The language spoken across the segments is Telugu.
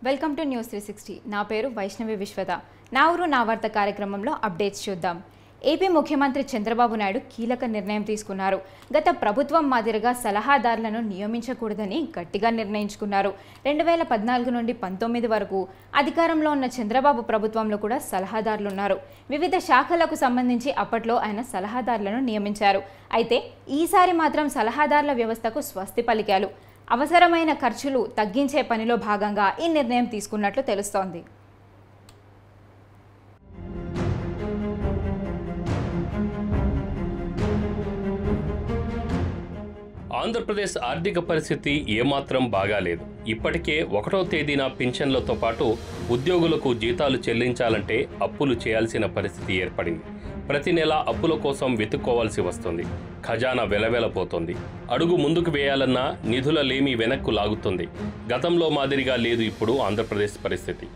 Welcome to news 360. నా పేరు వైష్ణవి విశ్వత. నా ఊరు నా వార్త కార్యక్రమంలో అప్డేట్స్ చూద్దాం. ఏపీ ముఖ్యమంత్రి చంద్రబాబు నాయుడు కీలక నిర్ణయం తీసుకున్నారు. గత ప్రభుత్వం మాదిరిగా సలహాదారులను నియమించకూడదని గట్టిగా నిర్ణయించుకున్నారు. 2014 నుండి 19 వరకు అధికారంలో ఉన్న చంద్రబాబు ప్రభుత్వంలో కూడా సలహాదారులు ఉన్నారు. వివిధ శాఖలకు సంబంధించి అప్పట్లో ఆయన సలహాదారులను నియమించారు. అయితే ఈసారి మాత్రం సలహాదారుల వ్యవస్థకు స్వస్తి పలికారు. అవసరమైన ఖర్చులు తగ్గించే పనిలో భాగంగా ఈ నిర్ణయం తీసుకున్నట్లు తెలుస్తోంది. ఆంధ్రప్రదేశ్ ఆర్థిక పరిస్థితి ఏమాత్రం బాగాలేదు. ఇప్పటికే 1వ తేదీన పింఛన్లతో పాటు ఉద్యోగులకు జీతాలు చెల్లించాలంటే అప్పులు చేయాల్సిన పరిస్థితి ఏర్పడింది. ప్రతి నెల అప్పుల కోసం వెతుక్కోవాల్సి వస్తుంది. ఖజానా వెలవెలపోతుంది. అడుగు ముందుకు వేయాలన్నా నిధుల లేమి వెనక్కు లాగుతుంది. గతంలో మాదిరిగా లేదు ఇప్పుడు ఆంధ్రప్రదేశ్ పరిస్థితి.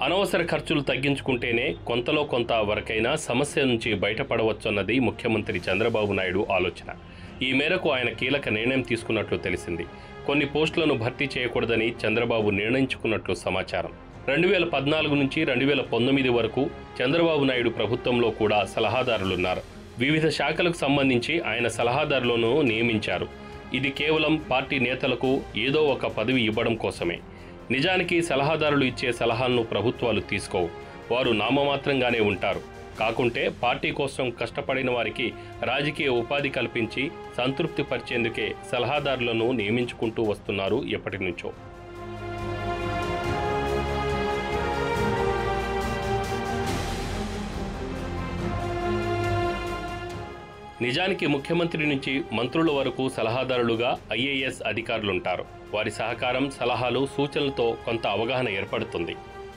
అనవసర ఖర్చులు తగ్గించుకుంటేనే కొంతలో కొంత వరకైనా సమస్య నుంచి బయటపడవచ్చన్నది ముఖ్యమంత్రి చంద్రబాబు నాయుడు ఆలోచన. ఈ మేరకు ఆయన కీలక నిర్ణయం తీసుకున్నట్లు తెలిసింది. కొన్ని పోస్టులను భర్తీ చేయకూడదని చంద్రబాబు నిర్ణయించుకున్నట్లు సమాచారం. 2014 నుంచి 2019 వరకు చంద్రబాబు నాయుడు ప్రభుత్వంలో కూడా సలహాదారులున్నారు. వివిధ శాఖలకు సంబంధించి ఆయన సలహాదారులను నియమించారు. ఇది కేవలం పార్టీ నేతలకు ఏదో ఒక పదవి ఇవ్వడం కోసమే. నిజానికి సలహాదారులు ఇచ్చే సలహాలను ప్రభుత్వాలు తీసుకోవు. వారు నామమాత్రంగానే ఉంటారు. కాకుంటే పార్టీ కోసం కష్టపడిన వారికి రాజకీయ ఉపాధి కల్పించి సంతృప్తి పరిచేందుకే సలహాదారులను నియమించుకుంటూ వస్తున్నారు ఎప్పటి నుంచో. నిజానికి ముఖ్యమంత్రి నుంచి మంత్రుల వరకు సలహాదారులుగా ఐఏఎస్ అధికారులుంటారు. వారి సహకారం, సలహాలు, సూచనలతో కొంత అవగాహన ఏర్పడుతుంది.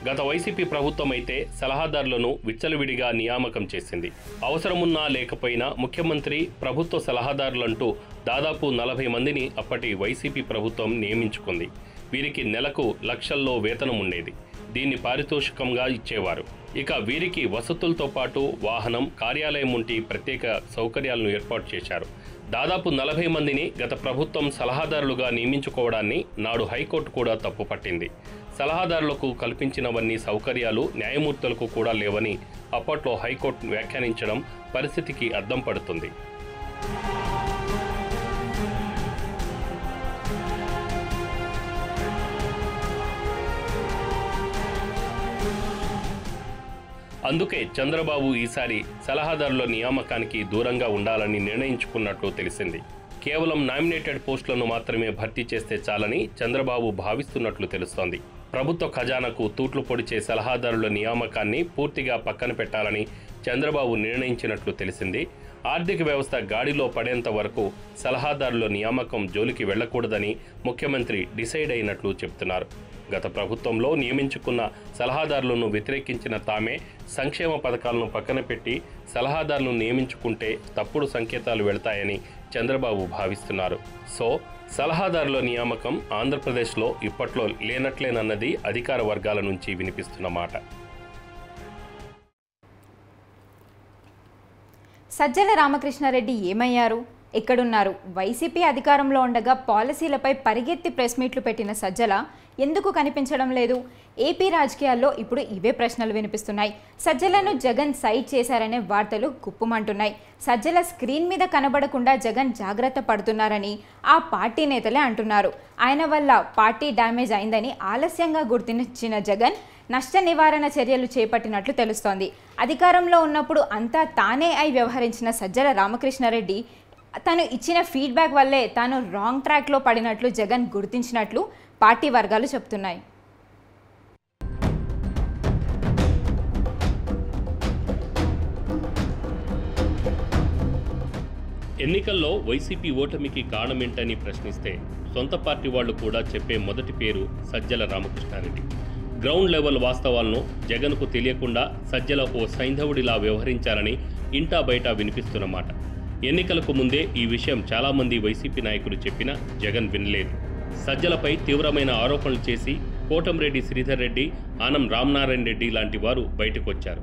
గత వైసీపీ ప్రభుత్వం అయితే సలహాదారులను విచ్చలవిడిగా నియామకం చేసింది. అవసరమున్నా లేకపోయినా ముఖ్యమంత్రి, ప్రభుత్వ సలహాదారులంటూ దాదాపు 40 మందిని అప్పటి వైసీపీ ప్రభుత్వం నియమించుకుంది. వీరికి నెలకు లక్షల్లో వేతనం ఉండేది. దీన్ని పారితోషికంగా ఇచ్చేవారు. ఇక వీరికి వసతులతో పాటు వాహనం, కార్యాలయం వంటి ప్రత్యేక సౌకర్యాలను ఏర్పాటు చేశారు. దాదాపు 40 మందిని గత ప్రభుత్వం సలహాదారులుగా నియమించుకోవడాన్ని నాడు హైకోర్టు కూడా తప్పుపట్టింది. సలహాదారులకు కల్పించినవన్నీ సౌకర్యాలు న్యాయమూర్తులకు కూడా లేవని అప్పట్లో హైకోర్టు వ్యాఖ్యానించడం పరిస్థితికి అద్దం పడుతుంది. అందుకే చంద్రబాబు ఈసారి సలహాదారుల నియామకానికి దూరంగా ఉండాలని నిర్ణయించుకున్నట్లు తెలిసింది. కేవలం నామినేటెడ్ పోస్టులను మాత్రమే భర్తీ చేస్తే చాలని చంద్రబాబు భావిస్తున్నట్లు తెలుస్తోంది. ప్రభుత్వ ఖజానాకు తూట్లు పొడిచే సలహాదారుల నియామకాన్ని పూర్తిగా పక్కన పెట్టాలని చంద్రబాబు నిర్ణయించినట్లు తెలిసింది. ఆర్థిక వ్యవస్థ గాడిలో పడేంత వరకు సలహాదారుల నియామకం జోలికి వెళ్లకూడదని ముఖ్యమంత్రి డిసైడ్ అయినట్లు చెబుతున్నారు. గత ప్రభుత్వంలో నియమించుకున్న సలహాదారులను వ్యతిరేకించిన తామే సంక్షేమ పథకాలను పక్కన పెట్టి సలహాదారులను నియమించుకుంటే తప్పుడు సంకేతాలు వెళతాయని చంద్రబాబు భావిస్తున్నారు. సో సలహాదారుల నియామకం ఆంధ్రప్రదేశ్లో ఇప్పట్లో లేనట్లేనన్నది అధికార వర్గాల నుంచి వినిపిస్తున్న మాట. సజ్జల రామకృష్ణారెడ్డి ఏమయ్యారు? ఎక్కడున్నారు? వైసీపీ అధికారంలో ఉండగా పాలసీలపై పరిగెత్తి ప్రెస్ మీట్లు పెట్టిన సజ్జల ఎందుకు కనిపించడం లేదు? ఏపీ రాజకీయాల్లో ఇప్పుడు ఇవే ప్రశ్నలు వినిపిస్తున్నాయి. సజ్జలను జగన్ సైడ్ చేశారనే వార్తలు గుప్పుమంటున్నాయి. సజ్జల స్క్రీన్ మీద కనబడకుండా జగన్ జాగ్రత్త పడుతున్నారని ఆ పార్టీ నేతలే అంటున్నారు. ఆయన వల్ల పార్టీ డ్యామేజ్ అయిందని ఆలస్యంగా గుర్తించిన జగన్ నష్ట నివారణ చర్యలు చేపట్టినట్లు తెలుస్తోంది. అధికారంలో ఉన్నప్పుడు అంతా తానే అయి వ్యవహరించిన సజ్జల రామకృష్ణారెడ్డి తను ఇచ్చిన ఫీడ్బ్యాక్ వల్లే తాను రాంగ్ ట్రాక్లో పడినట్లు జగన్ గుర్తించినట్లు పార్టీ వర్గాలు చెబుతున్నాయి. ఎన్నికల్లో వైసీపీ ఓటమికి కారణమేంటని ప్రశ్నిస్తే సొంత పార్టీ వాళ్లు కూడా చెప్పే మొదటి పేరు సజ్జల రామకృష్ణారెడ్డి. గ్రౌండ్ లెవెల్ వాస్తవాలను జగన్కు తెలియకుండా సజ్జల ఓ సైంధవుడిలా వ్యవహరించారని ఇంటా బయట వినిపిస్తున్నమాట. ఎన్నికలకు ముందే ఈ విషయం చాలామంది వైసీపీ నాయకులు చెప్పినా జగన్ వినలేదు. సజ్జలపై తీవ్రమైన ఆరోపణలు చేసి కోటంరెడ్డి శ్రీధర్ రెడ్డి, ఆనం రామనారాయణ రెడ్డి లాంటి వారు బయటకొచ్చారు.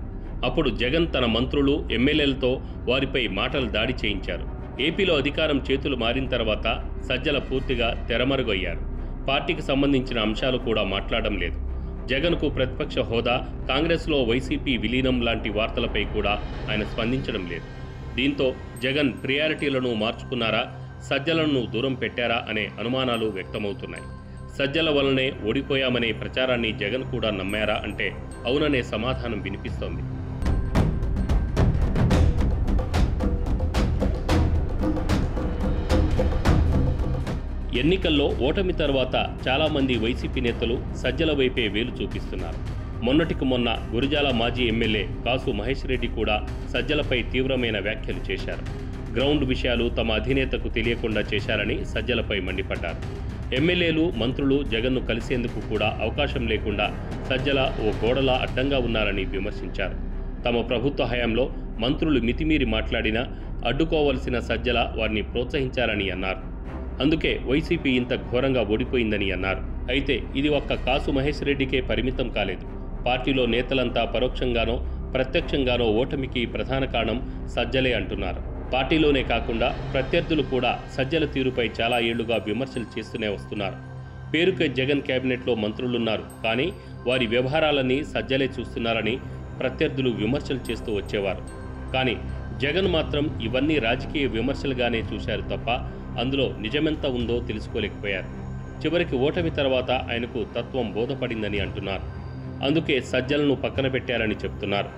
అప్పుడు జగన్ తన మంత్రులు, ఎమ్మెల్యేలతో వారిపై మాటలు దాడి చేయించారు. ఏపీలో అధికారం చేతులు మారిన తర్వాత సజ్జల పూర్తిగా తెరమరుగయ్యారు. పార్టీకి సంబంధించిన అంశాలు కూడా మాట్లాడడం లేదు. జగన్కు ప్రతిపక్ష హోదా, కాంగ్రెస్లో వైసీపీ విలీనం లాంటి వార్తలపై కూడా ఆయన స్పందించడం లేదు. దీంతో జగన్ ప్రియారిటీలను మార్చుకున్నారా, సజ్జలను దూరం పెట్టారా అనే అనుమానాలు వ్యక్తమవుతున్నాయి. సజ్జల వల్లనే ఓడిపోయామనే ప్రచారాన్ని జగన్ కూడా నమ్మారా అంటే అవుననే సమాధానం వినిపిస్తోంది. ఎన్నికల్లో ఓటమి తర్వాత చాలామంది వైసీపీ నేతలు సజ్జల వైపే వేలు చూపిస్తున్నారు. మొన్నటికి మొన్న గురజాల మాజీ ఎమ్మెల్యే కాసు మహేష్ రెడ్డి కూడా సజ్జలపై తీవ్రమైన వ్యాఖ్యలు చేశారు. గ్రౌండ్ విషయాలు తమ అధినేతకు తెలియకుండా చేశారని సజ్జలపై మండిపడ్డారు. ఎమ్మెల్యేలు, మంత్రులు జగన్ను కలిసేందుకు కూడా అవకాశం లేకుండా సజ్జల ఓ గోడలా అడ్డంగా ఉన్నారని విమర్శించారు. తమ ప్రభుత్వ హయాంలో మంత్రులు మితిమీరి మాట్లాడినా అడ్డుకోవలసిన సజ్జల వారిని ప్రోత్సహించారని అన్నారు. అందుకే వైసీపీ ఇంత ఘోరంగా ఓడిపోయిందని అన్నారు. అయితే ఇది ఒక్క కాసు మహేష్ రెడ్డికే పరిమితం కాలేదు. పార్టీలో నేతలంతా పరోక్షంగానో ప్రత్యక్షంగానో ఓటమికి ప్రధాన కారణం సజ్జలే అంటున్నారు. పార్టీలోనే కాకుండా ప్రత్యర్థులు కూడా సజ్జల తీరుపై చాలా ఏళ్లుగా విమర్శలు చేస్తూనే వస్తున్నారు. పేరుకే జగన్ కేబినెట్లో మంత్రులున్నారు, కానీ వారి వ్యవహారాలన్నీ సజ్జలే చూస్తున్నారని ప్రత్యర్థులు విమర్శలు చేస్తూ వచ్చేవారు. కానీ జగన్ మాత్రం ఇవన్నీ రాజకీయ విమర్శలుగానే చూశారు తప్ప అందులో నిజమెంత ఉందో తెలుసుకోలేకపోయారు. చివరికి ఓటమి తర్వాత ఆయనకు తత్వం బోధపడిందని అంటున్నారు. అందుకే సజ్జలను పక్కన పెట్టారని చెప్తున్నారు.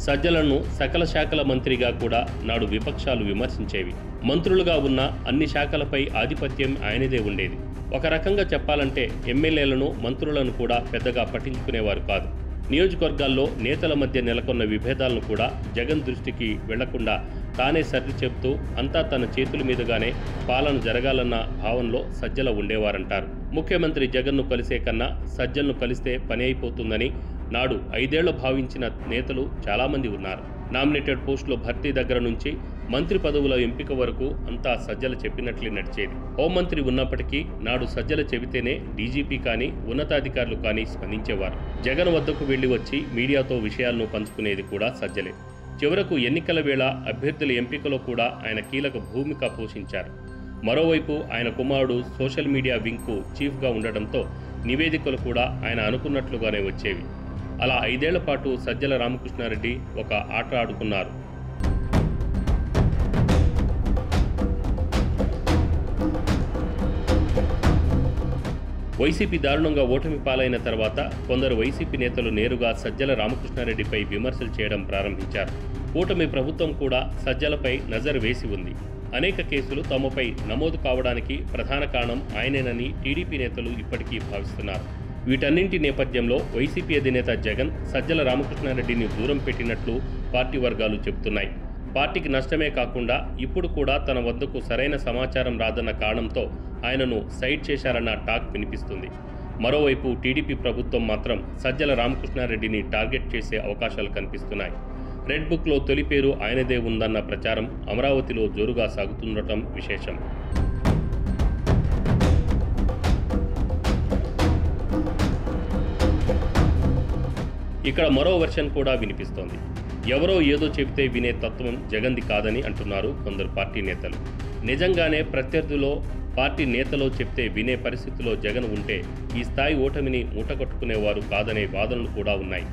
సజ్జలను సకల శాఖల మంత్రిగా కూడా నాడు విపక్షాలు విమర్శించేవి. మంత్రులుగా ఉన్న అన్ని శాఖలపై ఆధిపత్యం ఆయనదే ఉండేది. ఒక రకంగా చెప్పాలంటే ఎమ్మెల్యేలను, మంత్రులను కూడా పెద్దగా పట్టించుకునేవారు కాదు. నియోజకవర్గాల్లో నేతల మధ్య నెలకొన్న విభేదాలను కూడా జగన్ దృష్టికి వెళ్లకుండా తానే సర్ది చెబుతూ అంతా తన చేతుల మీదుగానే పాలన జరగాలన్న భావనలో సజ్జల ఉండేవారంటారు. ముఖ్యమంత్రి జగన్ను కలిసే కన్నా సజ్జలను కలిస్తే పని అయిపోతుందని నాడు 5 ఏళ్లు భావించిన నేతలు చాలామంది ఉన్నారు. నామినేటెడ్ పోస్టుల భర్తీ దగ్గర నుంచి మంత్రి పదవుల ఎంపిక వరకు అంతా సజ్జల చెప్పినట్లే నడిచేది. హోంమంత్రి ఉన్నప్పటికీ నాడు సజ్జల చెబితేనే డీజీపీ కానీ ఉన్నతాధికారులు కానీ స్పందించేవారు. జగన్ వద్దకు వెళ్లి వచ్చి మీడియాతో విషయాలను పంచుకునేది కూడా సజ్జలే. చివరకు ఎన్నికల వేళ అభ్యర్థుల ఎంపికలో కూడా ఆయన కీలక భూమిక పోషించారు. మరోవైపు ఆయన కుమారుడు సోషల్ మీడియా వింగ్కు చీఫ్గా ఉండడంతో నివేదికలు కూడా ఆయన అనుకున్నట్లుగానే వచ్చేవి. అలా 5 ఏళ్ల పాటు సజ్జల రామకృష్ణారెడ్డి ఒక ఆట ఆడుకున్నారు. వైసీపీ దారుణంగా ఓటమి పాలైన తర్వాత కొందరు వైసీపీ నేతలు నేరుగా సజ్జల రామకృష్ణారెడ్డిపై విమర్శలు చేయడం ప్రారంభించారు. కూటమి ప్రభుత్వం కూడా సజ్జలపై నజర్ వేసి ఉంది. అనేక కేసులు తమపై నమోదు కావడానికి ప్రధాన కారణం ఆయనేనని టీడీపీ నేతలు ఇప్పటికీ భావిస్తున్నారు. వీటన్నింటి నేపథ్యంలో వైసీపీ అధినేత జగన్ సజ్జల రామకృష్ణారెడ్డిని దూరం పెట్టినట్లు పార్టీ వర్గాలు చెబుతున్నాయి. పార్టీకి నష్టమే కాకుండా ఇప్పుడు కూడా తన వద్దకు సరైన సమాచారం రాదన్న కారణంతో ఆయనను సైడ్ చేశారన్న టాక్ వినిపిస్తుంది. మరోవైపు టీడీపీ ప్రభుత్వం మాత్రం సజ్జల రామకృష్ణారెడ్డిని టార్గెట్ చేసే అవకాశాలు కనిపిస్తున్నాయి. రెడ్ బుక్లో తొలి పేరు ఆయనదే ఉందన్న ప్రచారం అమరావతిలో జోరుగా సాగుతుండటం విశేషం. ఇక్కడ మరో వెర్షన్ కూడా వినిపిస్తోంది. ఎవరో ఏదో చెబితే వినే తత్వం జగన్ది కాదని అంటున్నారు కొందరు పార్టీ నేతలు. నిజంగానే ప్రత్యర్థులో పార్టీ నేతలో చెప్తే వినే పరిస్థితిలో జగన్ ఉంటే ఈ స్థాయి ఓటమిని మూటగట్టుకునేవారు కాదనే వాదనలు కూడా ఉన్నాయి.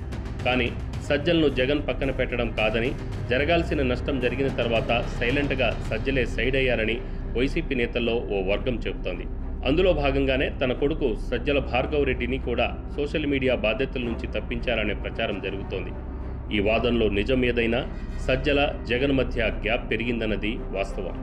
కానీ సజ్జలను జగన్ పక్కన పెట్టడం కాదని, జరగాల్సిన నష్టం జరిగిన తర్వాత సైలెంట్గా సజ్జలే సైడ్ అయ్యారని వైసీపీ నేతల్లో ఓ వర్గం చెబుతోంది. అందులో భాగంగానే తన కొడుకు సజ్జల భార్గవ్ రెడ్డిని కూడా సోషల్ మీడియా బాధ్యతల నుంచి తప్పించారనే ప్రచారం జరుగుతోంది. ఈ వాదనలో నిజం ఏదైనా సజ్జల, జగన్ మధ్య గ్యాప్ పెరిగిందన్నది వాస్తవం.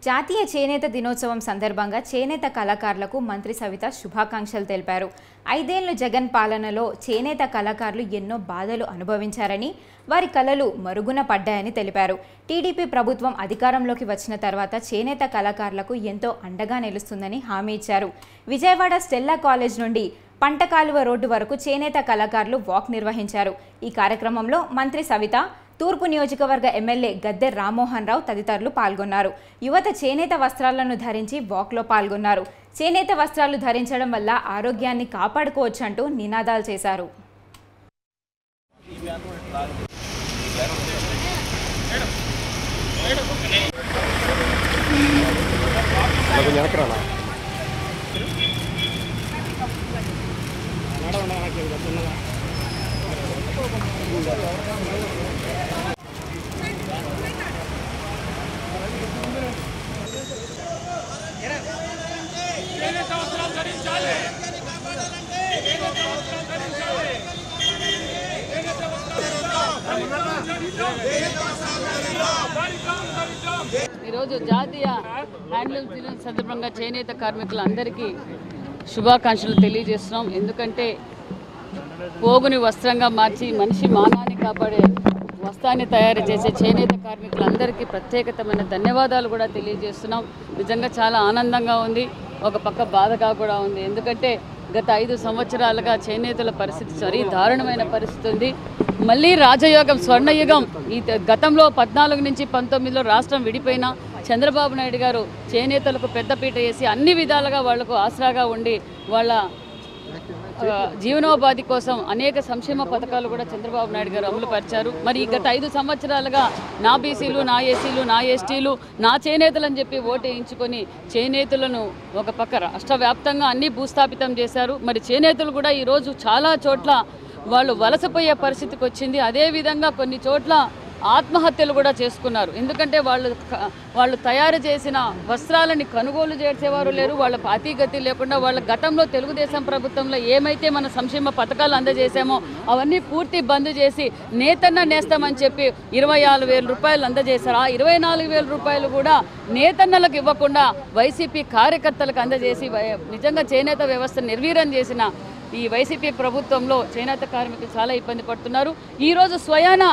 జాతీయ చేనేత దినోత్సవం సందర్భంగా చేనేత కళాకారులకు మంత్రి సవిత శుభాకాంక్షలు తెలిపారు. 5 ఏళ్ల జగన్ పాలనలో చేనేత కళాకారులు ఎన్నో బాధలు అనుభవించారని, వారి కళలు మరుగున పడ్డాయని తెలిపారు. టీడీపీ ప్రభుత్వం అధికారంలోకి వచ్చిన తర్వాత చేనేత కళాకారులకు ఎంతో అండగా నిలుస్తుందని హామీ ఇచ్చారు. విజయవాడ స్టెల్లా కాలేజ్ నుండి పంటకాలువ రోడ్డు వరకు చేనేత కళాకారులు వాక్ నిర్వహించారు. ఈ కార్యక్రమంలో మంత్రి సవిత, తూర్పు నియోజకవర్గ ఎమ్మెల్యే గద్దె రామ్మోహన్ రావు తదితరులు పాల్గొన్నారు. యువత చేనేత వస్త్రాలను ధరించి వాక్లో పాల్గొన్నారు. చేనేత వస్త్రాలు ధరించడం వల్ల ఆరోగ్యాన్ని కాపాడుకోవచ్చంటూ నినాదాలు చేశారు. ఈరోజు జాతీయ హ్యాండ్లూమ్ దినం సందర్భంగా చేనేత కార్మికులందరికీ శుభాకాంక్షలు తెలియజేస్తున్నాం. ఎందుకంటే పోగుని వస్త్రంగా మార్చి మనిషి మానాన్ని కాపాడే వస్త్రాన్ని తయారు చేసే చేనేత కార్మికులందరికీ ప్రత్యేకమైన ధన్యవాదాలు కూడా తెలియజేస్తున్నాం. నిజంగా చాలా ఆనందంగా ఉంది, ఒక పక్క బాధగా కూడా ఉంది. ఎందుకంటే గత 5 సంవత్సరాలుగా చేనేతల పరిస్థితి సరి దారుణమైన పరిస్థితి ఉంది. మళ్ళీ రాజయోగం, స్వర్ణయుగం. ఈ గతంలో 14 నుంచి 19లో రాష్ట్రం విడిపోయిన చంద్రబాబు నాయుడు గారు చేనేతలకు పెద్దపీట వేసి అన్ని విధాలుగా వాళ్లకు ఆసరాగా ఉండి వాళ్ళ జీవనోపాధి కోసం అనేక సంక్షేమ పథకాలు కూడా చంద్రబాబు నాయుడు గారు అమలుపరిచారు. మరి గత 5 సంవత్సరాలుగా నా బీసీలు, నా ఎస్సీలు, నా ఎస్టీలు, నా చేనేతలు అని చెప్పి ఓటేయించుకొని చేనేతలను ఒక పక్క రాష్ట్ర వ్యాప్తంగా అన్ని భూస్థాపితం చేశారు. మరి చేనేతలు కూడా ఈరోజు చాలా చోట్ల వాళ్ళు వలసపోయే పరిస్థితికి వచ్చింది. అదేవిధంగా కొన్ని చోట్ల ఆత్మహత్యలు కూడా చేసుకున్నారు. ఎందుకంటే వాళ్ళు తయారు చేసిన వస్త్రాలని కొనుగోలు చేసేవారు లేరు. వాళ్ళ అతిగతి లేకుండా వాళ్ళ గతంలో తెలుగుదేశం ప్రభుత్వంలో ఏమైతే మన సంక్షేమ పథకాలు అందజేసామో అవన్నీ పూర్తి బంద్ చేసి నేతన్న నేస్తామని చెప్పి 24,000 రూపాయలు అందజేశారు. ఆ 24,000 రూపాయలు కూడా నేతన్నలకు ఇవ్వకుండా వైసీపీ కార్యకర్తలకు అందజేసి నిజంగా చేనేత వ్యవస్థ నిర్వీర్యం చేసిన ఈ వైసీపీ ప్రభుత్వంలో చేనేత కార్మికులు చాలా ఇబ్బంది పడుతున్నారు. ఈరోజు స్వయాన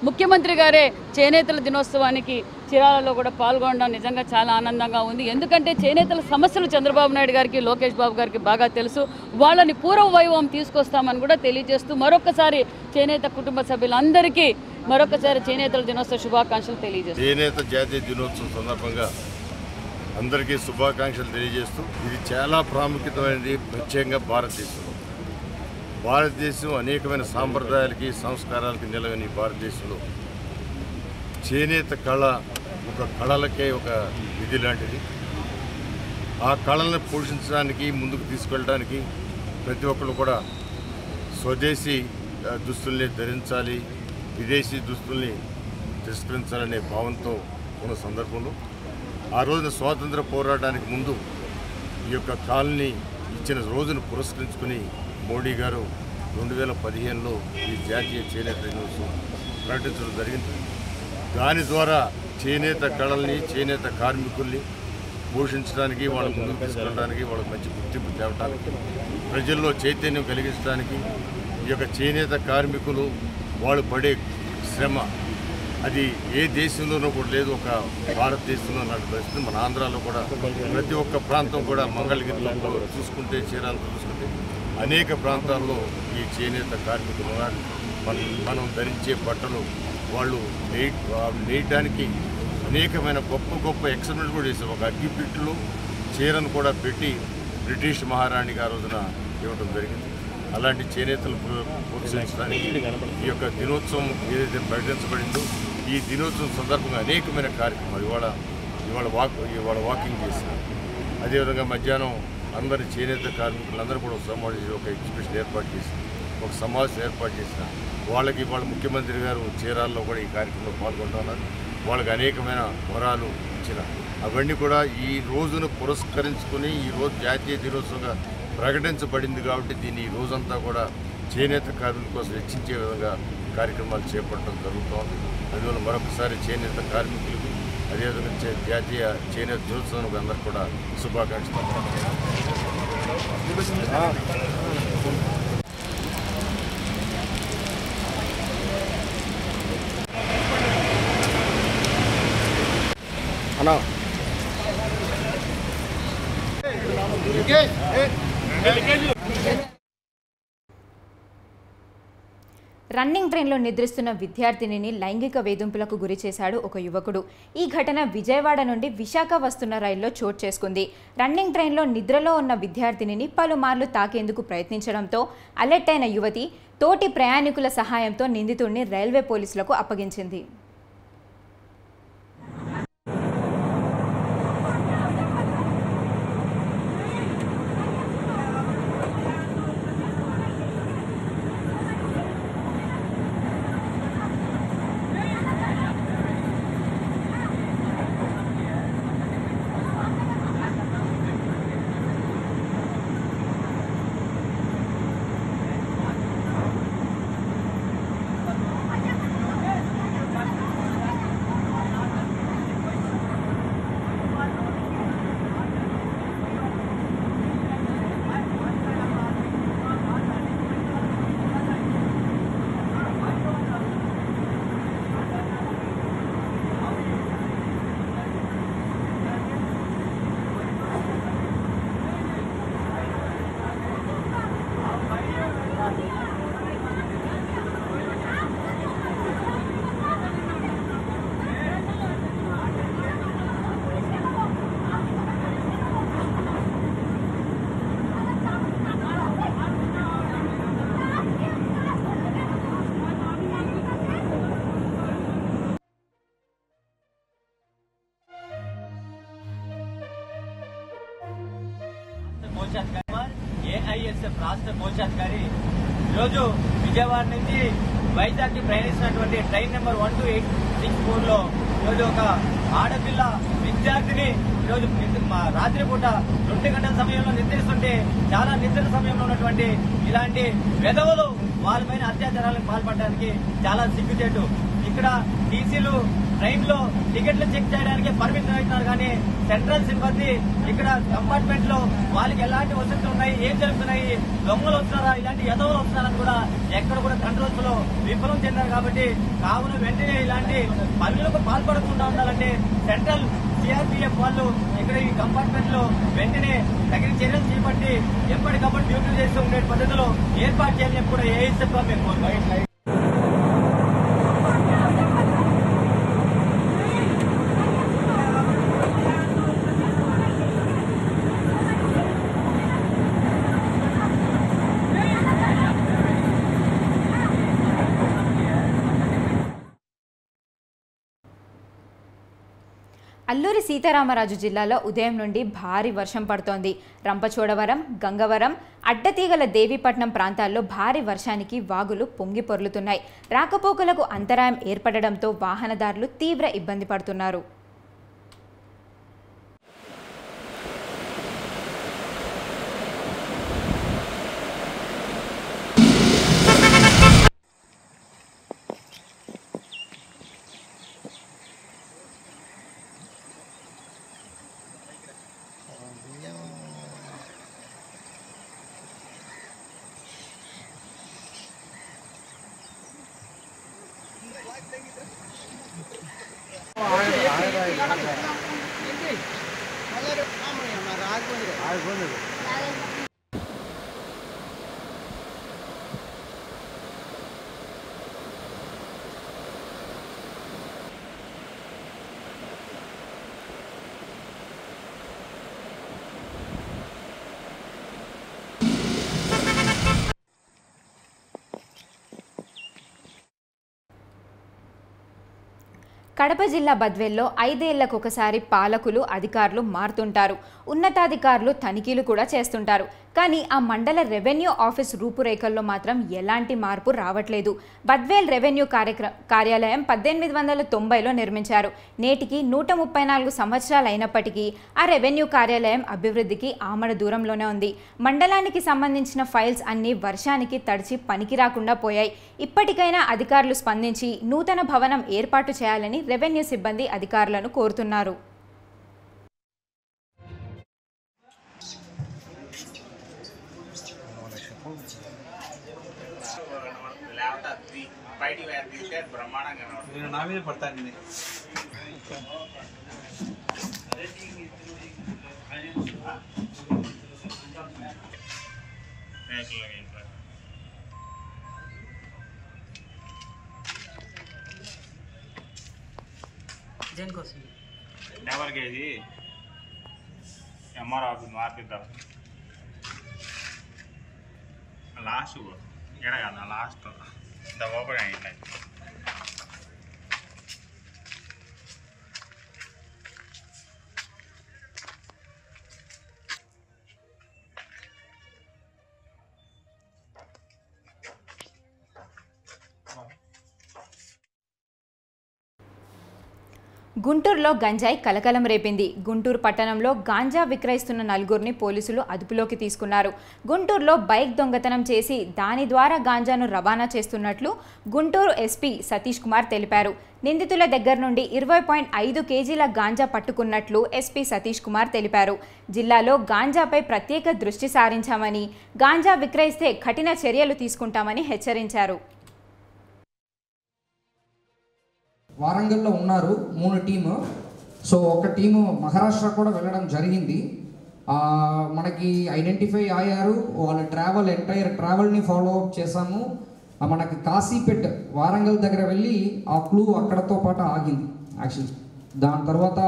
ముఖ్యమంత్రి గారే చేనేతల దినోత్సవానికి చీరాలలో కూడా పాల్గొనడం నిజంగా చాలా ఆనందంగా ఉంది. ఎందుకంటే చేనేతల సమస్యలు చంద్రబాబు నాయుడు గారికి, లోకేష్ బాబు గారికి బాగా తెలుసు. వాళ్ళని పూర్వ వైభవం తీసుకొస్తామని కూడా తెలియజేస్తూ మరొకసారి చేనేత కుటుంబ సభ్యులందరికీ మరొకసారి చేనేతల దినోత్సవ శుభాకాంక్షలు తెలియజేస్తాం. చేనేత జాతీయ దినోత్సవం సందర్భంగా అందరికీ శుభాకాంక్షలు తెలియజేస్తూ, ఇది చాలా ప్రాముఖ్యమైనది. ప్రత్యేకంగా భారతదేశం అనేకమైన సాంప్రదాయాలకి, సంస్కారాలకి నిలవని భారతదేశంలో చేనేత కళ ఒక కళలకే ఒక విధి లాంటిది. ఆ కళలను పోషించడానికి, ముందుకు తీసుకెళ్ళడానికి ప్రతి ఒక్కరు కూడా స్వదేశీ దుస్తుల్ని ధరించాలి, విదేశీ దుస్తుల్ని తిరస్కరించాలనే భావంతో ఉన్న సందర్భంలో ఆ రోజున స్వాతంత్ర పోరాటానికి ముందు ఈ యొక్క కాలనీ ఇచ్చిన రోజును పురస్కరించుకుని మోడీ గారు 2015లో ఈ జాతీయ చేనేత దినోత్సవం ప్రకటించడం జరిగింది. దాని ద్వారా చేనేత కళల్ని, చేనేత కార్మికుల్ని పోషించడానికి, వాళ్ళ ముందుకు తీసుకెళ్ళడానికి, వాళ్ళకి మంచి గుర్తింపు తేవడానికి, ప్రజల్లో చైతన్యం కలిగించడానికి, ఈ యొక్క చేనేత కార్మికులు వాళ్ళు పడే శ్రమ అది ఏ దేశంలోనూ కూడా లేదు. ఒక భారతదేశంలో నాటి పరిస్థితి. మన ఆంధ్రాలో కూడా ప్రతి ఒక్క ప్రాంతం కూడా మంగళగిరిలో చూసుకుంటే, చీరాలతో చూసుకుంటే అనేక ప్రాంతాల్లో ఈ చేనేత కార్మికులు ఉన్నారు. మనం ధరించే బట్టలు వాళ్ళు నేయడానికి అనేకమైన గొప్ప ఎక్స్పెరిమెంట్ కూడా చేశారు. ఒక అగ్గిపెట్టెలో చీరను కూడా పెట్టి బ్రిటిష్ మహారాణికి ఆ రోజున ఇవ్వడం జరిగింది. అలాంటి చేనేతలు ప్రోత్సహించడానికి ఈ యొక్క దినోత్సవం ఏదైతే ప్రకటించబడిందో, ఈ దినోత్సవం సందర్భంగా అనేకమైన కార్యక్రమాలు ఇవాళ వాకింగ్ చేశారు. అదేవిధంగా మధ్యాహ్నం అందరి చేనేత కార్మికులందరూ కూడా ఒక ఎగ్జిబిషన్ ఏర్పాటు చేసి, ఒక సమావేశం ఏర్పాటు చేసిన వాళ్ళకి వాళ్ళ ముఖ్యమంత్రి గారు చీరాల్లో కూడా ఈ కార్యక్రమంలో పాల్గొంటున్నారు. వాళ్ళకి అనేకమైన వరాలు ఇచ్చిన అవన్నీ కూడా ఈ రోజును పురస్కరించుకుని ఈ రోజు జాతీయ దినోత్సవంగా ప్రకటించబడింది. కాబట్టి దీన్ని ఈ రోజంతా కూడా చేనేత కార్మికుల కోసం హెచ్చించే విధంగా కార్యక్రమాలు చేపట్టడం జరుగుతోంది. అందువల్ల మరొకసారి చేనేత కార్మికులకు అదేవిధంగా జాతీయ చేనేత దినోత్సవానికి అందరికీ కూడా శుభాకాంక్షలు. అన్నా రన్నింగ్ ట్రైన్లో నిద్రిస్తున్న విద్యార్థినిని లైంగిక వేధింపులకు గురి చేశాడు ఒక యువకుడు. ఈ ఘటన విజయవాడ నుండి విశాఖ వస్తున్న రైల్లో చోటు చేసుకుంది. రన్నింగ్ ట్రైన్లో నిద్రలో ఉన్న విద్యార్థినిని పలుమార్లు తాకేందుకు ప్రయత్నించడంతో అలర్ట్ అయిన యువతి తోటి ప్రయాణికుల సహాయంతో నిందితుడిని రైల్వే పోలీసులకు అప్పగించింది. ఏఐఎస్ఎఫ్ రాష్ట్ర మోర్చాధికారి ఈరోజు విజయవాడ నుంచి వైజాగ్కి ప్రయాణిస్తున్నటువంటి ట్రైన్ నెంబర్ 12864లో ఈరోజు ఒక ఆడపిల్ల విద్యార్థిని ఈరోజు రాత్రిపూట 2 గంటల సమయంలో నిద్రిస్తుంటే చాలా నిద్ర సమయంలో ఉన్నటువంటి ఇలాంటి వెధవలు వాళ్ళపైన అత్యాచారాలకు పాల్పడడానికి చాలా సిగ్గుచేటు. ఇక్కడ టీసీలు ట్రైన్ లో టికెట్లు చెక్ చేయడానికి పర్మిషన్ అవుతున్నారు కానీ సెంట్రల్ సిబ్బంది ఇక్కడ కంపార్ట్మెంట్ లో వాళ్ళకి ఎలాంటి వసతులు ఉన్నాయి, ఏం జరుగుతున్నాయి, దొంగలు వస్తున్నారా, ఇలాంటి ఎదవలు వస్తున్నారని కూడా ఎక్కడ కూడా కంట్రోల్స్ లో విఫలం చెందారు. కాబట్టి కావున వెంటనే ఇలాంటి పనులకు పాల్పడకుండా ఉండాలంటే సెంట్రల్ సిఆర్పీఎఫ్ వాళ్ళు ఇక్కడ ఈ కంపార్ట్మెంట్ లో వెంటనే తగిన చర్యలు చేపట్టి ఎప్పటికప్పుడు డ్యూటీలు చేస్తూ ఉండే పద్ధతిలో ఏర్పాటు చేయాలని కూడా ఏఐఎస్ఎఫ్ గా మేము కోరుకుంటున్నాం. అల్లూరి సీతారామరాజు జిల్లాలో ఉదయం నుండి భారీ వర్షం పడుతోంది. రంపచోడవరం, గంగవరం, అడ్డతీగల దేవీపట్నం ప్రాంతాల్లో భారీ వర్షానికి వాగులు పొంగి పొర్లుతున్నాయి. రాకపోకలకు అంతరాయం ఏర్పడడంతో వాహనదారులు తీవ్ర ఇబ్బంది పడుతున్నారు. కడప జిల్లా బద్వేల్లో 5 ఏళ్లకొకసారి పాలకులు, అధికారులు మారుతుంటారు. ఉన్నతాధికారులు తనిఖీలు కూడా చేస్తుంటారు. కానీ ఆ మండల రెవెన్యూ ఆఫీస్ రూపురేఖల్లో మాత్రం ఎలాంటి మార్పు రావట్లేదు. బద్వేల్ రెవెన్యూ కార్యాలయం 1890లో నిర్మించారు. నేటికి 134 సంవత్సరాలు అయినప్పటికీ ఆ రెవెన్యూ కార్యాలయం అభివృద్ధికి ఆమడ దూరంలోనే ఉంది. మండలానికి సంబంధించిన ఫైల్స్ అన్నీ వర్షానికి తడిచి పనికి రాకుండా పోయాయి. ఇప్పటికైనా అధికారులు స్పందించి నూతన భవనం ఏర్పాటు చేయాలని రెవెన్యూ సిబ్బంది అధికారులను కోరుతున్నారు. నేను నా మీద పడతాను. దేనికోసం ఎవరికి ఇది ఎంఆర్ ఆఫీస్ మార్పిద్దాం. లాస్ట్ ఎడ కదా లాస్ట్ ఇంత ఓపెన్ అయింది. గుంటూరులో గంజాయి కలకలం రేపింది. గుంటూరు పట్టణంలో గాంజా విక్రయిస్తున్న నలుగురిని పోలీసులు అదుపులోకి తీసుకున్నారు. గుంటూరులో బైక్ దొంగతనం చేసి దాని ద్వారా గాంజాను రవాణా చేస్తున్నట్లు గుంటూరు ఎస్పీ సతీష్ కుమార్ తెలిపారు. నిందితుల దగ్గర నుండి 20.5 కేజీల గాంజా పట్టుకున్నట్లు ఎస్పీ సతీష్ కుమార్ తెలిపారు. జిల్లాలో గాంజాపై ప్రత్యేక దృష్టి సారించామని, గాంజా విక్రయిస్తే కఠిన చర్యలు తీసుకుంటామని హెచ్చరించారు. వారంగల్లో ఉన్నారు 3 టీము. సో ఒక టీము మహారాష్ట్ర కూడా వెళ్ళడం జరిగింది. మనకి ఐడెంటిఫై అయ్యారు. వాళ్ళ ఎంటైర్ ట్రావెల్ని ఫాలో అప్ చేసాము. మనకి కాశీపేట్ వారంగల్ దగ్గర వెళ్ళి ఆ క్లూ అక్కడతో పాటు ఆగింది. యాక్చువల్లీ దాని తర్వాత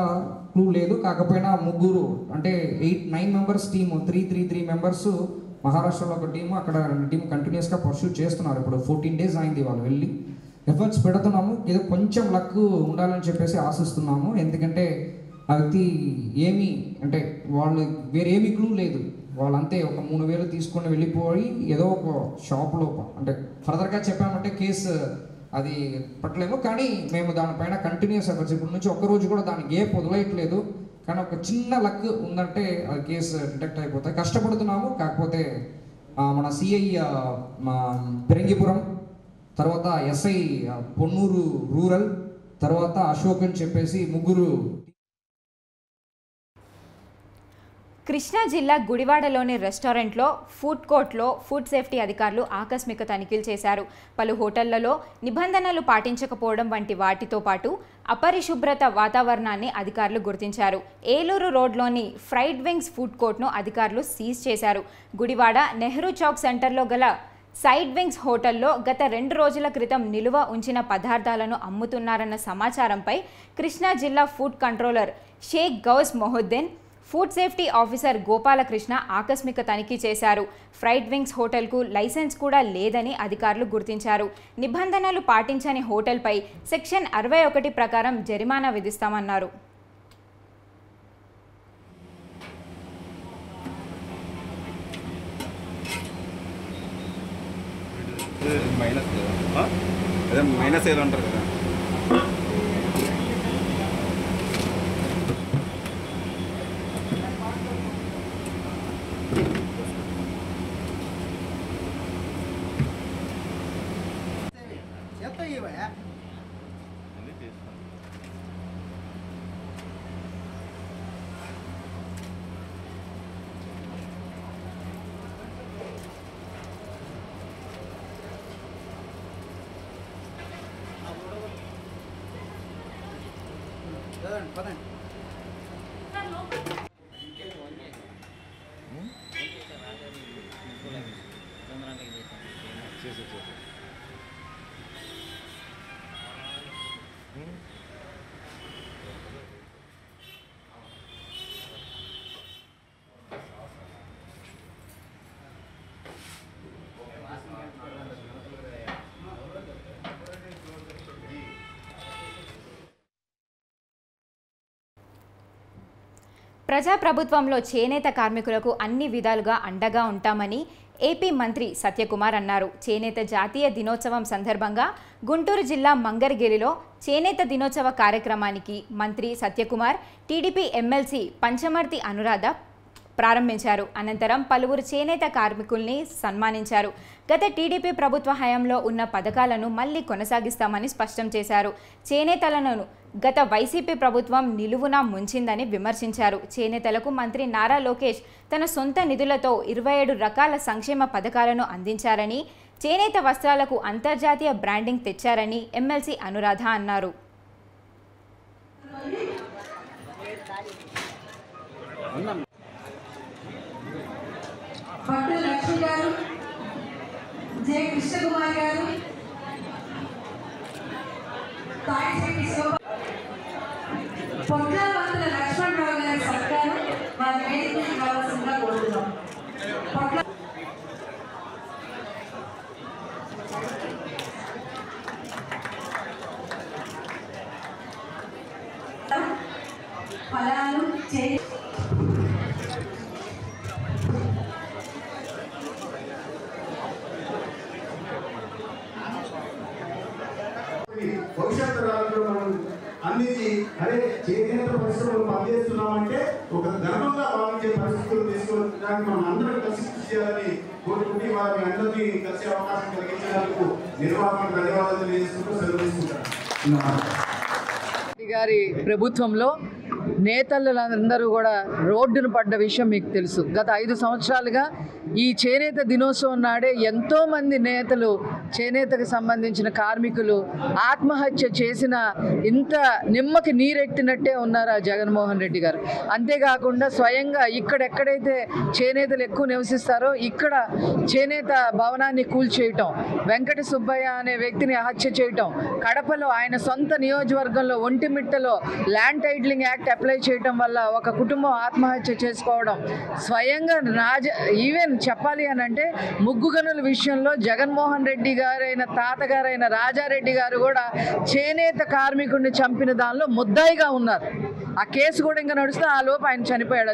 క్లూ లేదు. కాకపోయినా ముగ్గురు అంటే 8-9 మెంబర్స్ టీము 3 మెంబర్స్ మహారాష్ట్రలో ఒక టీము, అక్కడ 2 టీము కంటిన్యూస్గా పర్సూట్ చేస్తున్నారు. ఇప్పుడు 14 డేస్ అయింది వాళ్ళు వెళ్ళి. ఎఫర్ట్స్ పెడుతున్నాము. ఏదో కొంచెం లక్ ఉండాలని చెప్పేసి ఆశిస్తున్నాము. ఎందుకంటే ఆ వ్యక్తి ఏమీ అంటే వాళ్ళు వేరేమీ క్లూ లేదు. వాళ్ళంతే ఒక 3,000 తీసుకొని వెళ్ళిపోయి ఏదో ఒక షాప్లో అంటే ఫర్దర్గా చెప్పామంటే కేసు అది పట్టలేము. కానీ మేము దానిపైన కంటిన్యూస్ ఎఫర్ట్స్ ఇప్పటి నుంచి ఒక్కరోజు కూడా దానికి ఏ వదిలేయట్లేదు. కానీ ఒక చిన్న లక్ ఉందంటే అది కేసు డిటెక్ట్ అయిపోతాయి. కష్టపడుతున్నాము. కాకపోతే మన సిఐ పెరంగిపురం, తర్వాత ఎస్ఐ పొన్నూరు రూరల్, తర్వాత అశోక్ అని చెప్పేసి ముగ్గురు. కృష్ణా జిల్లా గుడివాడలోని రెస్టారెంట్లో ఫుడ్ కోర్ట్లో ఫుడ్ సేఫ్టీ అధికారులు ఆకస్మిక తనిఖీలు చేశారు. పలు హోటళ్లలో నిబంధనలు పాటించకపోవడం వంటి వాటితో పాటు అపరిశుభ్రత వాతావరణాన్ని అధికారులు గుర్తించారు. ఏలూరు రోడ్లోని ఫ్రైడ్ వింగ్స్ ఫుడ్ కోర్ట్ను అధికారులు సీజ్ చేశారు. గుడివాడ నెహ్రూ చౌక్ సెంటర్లో గల సైడ్ వింగ్స్ హోటల్లో గత 2 రోజుల క్రితం నిలువ ఉంచిన పదార్థాలను అమ్ముతున్నారన్న సమాచారంపై కృష్ణా జిల్లా food controller Sheikh Ghouse Mohiuddin, food safety officer Gopalakrishna ఆకస్మిక తనిఖీ చేశారు. ఫ్రైడ్ వింగ్స్ హోటల్కు లైసెన్స్ కూడా లేదని అధికారులు గుర్తించారు. నిబంధనలు పాటించని హోటల్పై సెక్షన్ 61 ప్రకారం జరిమానా విధిస్తామన్నారు. మైనస్ ఏదో అంటారు కదా. ప్రజాప్రభుత్వంలో చేనేత కార్మికులకు అన్ని విధాలుగా అండగా ఉంటామని ఏపీ మంత్రి సత్యకుమార్ అన్నారు. చేనేత జాతీయ దినోత్సవం సందర్భంగా గుంటూరు జిల్లా మంగళగిరిలో చేనేత దినోత్సవ కార్యక్రమానికి మంత్రి సత్యకుమార్, టీడీపీ ఎమ్మెల్సీ పంచమర్తి అనురాధ ప్రారంభించారు. అనంతరం పలువురు చేనేత కార్మికుల్ని సన్మానించారు. గత టీడీపీ ప్రభుత్వ హయాంలో ఉన్న పథకాలను మళ్లీ కొనసాగిస్తామని స్పష్టం చేశారు. చేనేతలను గత వైసీపీ ప్రభుత్వం నిలువునా ముంచిందని విమర్శించారు. చేనేతలకు మంత్రి నారా లోకేష్ తన సొంత నిధులతో 27 రకాల సంక్షేమ పథకాలను అందించారని, చేనేత వస్త్రాలకు అంతర్జాతీయ బ్రాండింగ్ తెచ్చారని ఎమ్మెల్సీ అనురాధ అన్నారు. పట్టు లక్ష్మి గారు, జె కృష్ణకుమార్ గారు, పొట్లవంతుల లక్ష్మణరావు గారి సత్కారం వారి వేదికకి రావాల్సిందిగా కోరుతున్నాం. ఫలాలు భవిష్యత్తు రాజులో మనం అందించి అదే చేనేత పరిశ్రమలు పనిచేస్తున్నామంటే ఒక గర్వంగా భావించే పరిస్థితులు తీసుకురావడానికి మనం అందరం కలిసి కృషి చేయాలని కోరుకుంటే వారి అందరికీ కలిసే అవకాశం కలిగించడానికి నిర్వాహకులకు ధన్యవాదాలు తెలియజేసుకుంటూ సెలవు తీసుకుంటారు. గారి ప్రభుత్వంలో నేతలందరూ కూడా రోడ్డును పడ్డ విషయం మీకు తెలుసు. గత 5 సంవత్సరాలుగా ఈ చేనేత దినోత్సవం నాడే ఎంతోమంది నేతలు, చేనేతకు సంబంధించిన కార్మికులు ఆత్మహత్య చేసిన ఇంత నిమ్మకి నీరెట్టినట్టే ఉన్నారు ఆ జగన్మోహన్ రెడ్డి గారు. అంతేకాకుండా స్వయంగా ఇక్కడెక్కడైతే చేనేతలు ఎక్కువ నివసిస్తారో ఇక్కడ చేనేత భవనాన్ని కూల్చేయటం, వెంకట సుబ్బయ్య అనే వ్యక్తిని హత్య చేయటం, కడపలో ఆయన సొంత నియోజకవర్గంలో ఒంటిమిట్టలో ల్యాండ్ టైటిలింగ్ యాక్ట్ అప్లై చేయటం వల్ల ఒక కుటుంబం ఆత్మహత్య చేసుకోవడం, స్వయంగా ఈవెన్ చెప్పాలి అని అంటే ముగ్గు గనుల విషయంలో జగన్మోహన్ రెడ్డి గారైన తాతగారైన రాజారెడ్డి గారు కూడా చేనేత కార్మికుడిని చంపిన దానిలో ముద్దాయిగా ఉన్నారు. ఆ కేసు కూడా ఇంకా నడుస్తే ఆ లోపు ఆయన చనిపోయాడు.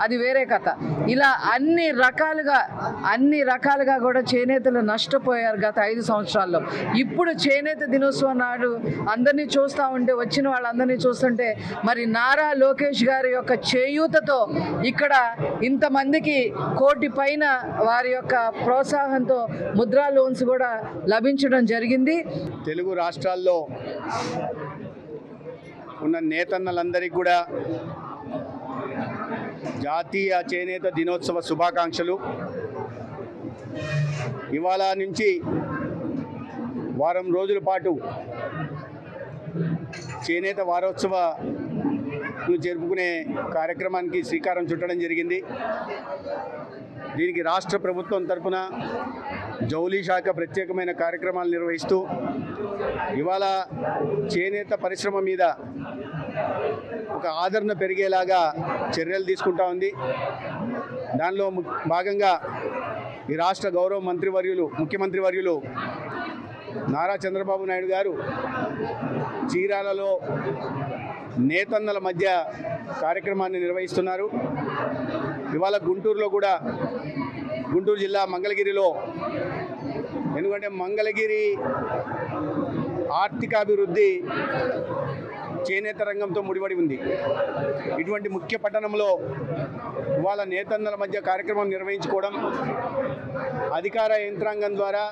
అది వేరే కథ. ఇలా అన్ని రకాలుగా కూడా చేనేతలు నష్టపోయారు గత 5 సంవత్సరాల్లో. ఇప్పుడు చేనేత దినోత్సవం నాడు అందరినీ చూస్తూ ఉంటే, వచ్చిన వాళ్ళందరినీ చూస్తుంటే మరి నారా లోకేష్ గారి యొక్క చేయూతతో ఇక్కడ ఇంతమందికి 1 కోటి పైన వారి యొక్క ప్రోత్సాహంతో ముద్రా లోన్స్ కూడా లభించడం జరిగింది. తెలుగు రాష్ట్రాల్లో ఉన్న నేతన్నలందరికీ కూడా జాతీయ చేనేత దినోత్సవ శుభాకాంక్షలు. ఇవాళ నుంచి వారం రోజుల పాటు చేనేత వారోత్సవాలు జరుపుకునే కార్యక్రమానికి శ్రీకారం చుట్టడం జరిగింది. దీనికి రాష్ట్ర ప్రభుత్వం తరఫున జౌళి శాఖ ప్రత్యేకమైన కార్యక్రమాలు నిర్వహిస్తూ ఇవాళ చేనేత పరిశ్రమ మీద ఒక ఆదరణ పెరిగేలాగా చర్యలు తీసుకుంటా ఉంది. దానిలో భాగంగా ఈ రాష్ట్ర గౌరవ ముఖ్యమంత్రి వర్యులు నారా చంద్రబాబు నాయుడు గారు చీరాలలో నేతన్నల మధ్య కార్యక్రమాన్ని నిర్వహిస్తున్నారు. ఇవాళ గుంటూరులో కూడా, గుంటూరు జిల్లా మంగళగిరిలో, ఎందుకంటే మంగళగిరి ఆర్థికాభివృద్ధి చేనేత రంగంతో ముడిపడి ఉంది. ఇటువంటి ముఖ్య పట్టణంలో ఇవాళ నేతన్నల మధ్య కార్యక్రమం నిర్వహించుకోవడం, అధికార యంత్రాంగం ద్వారా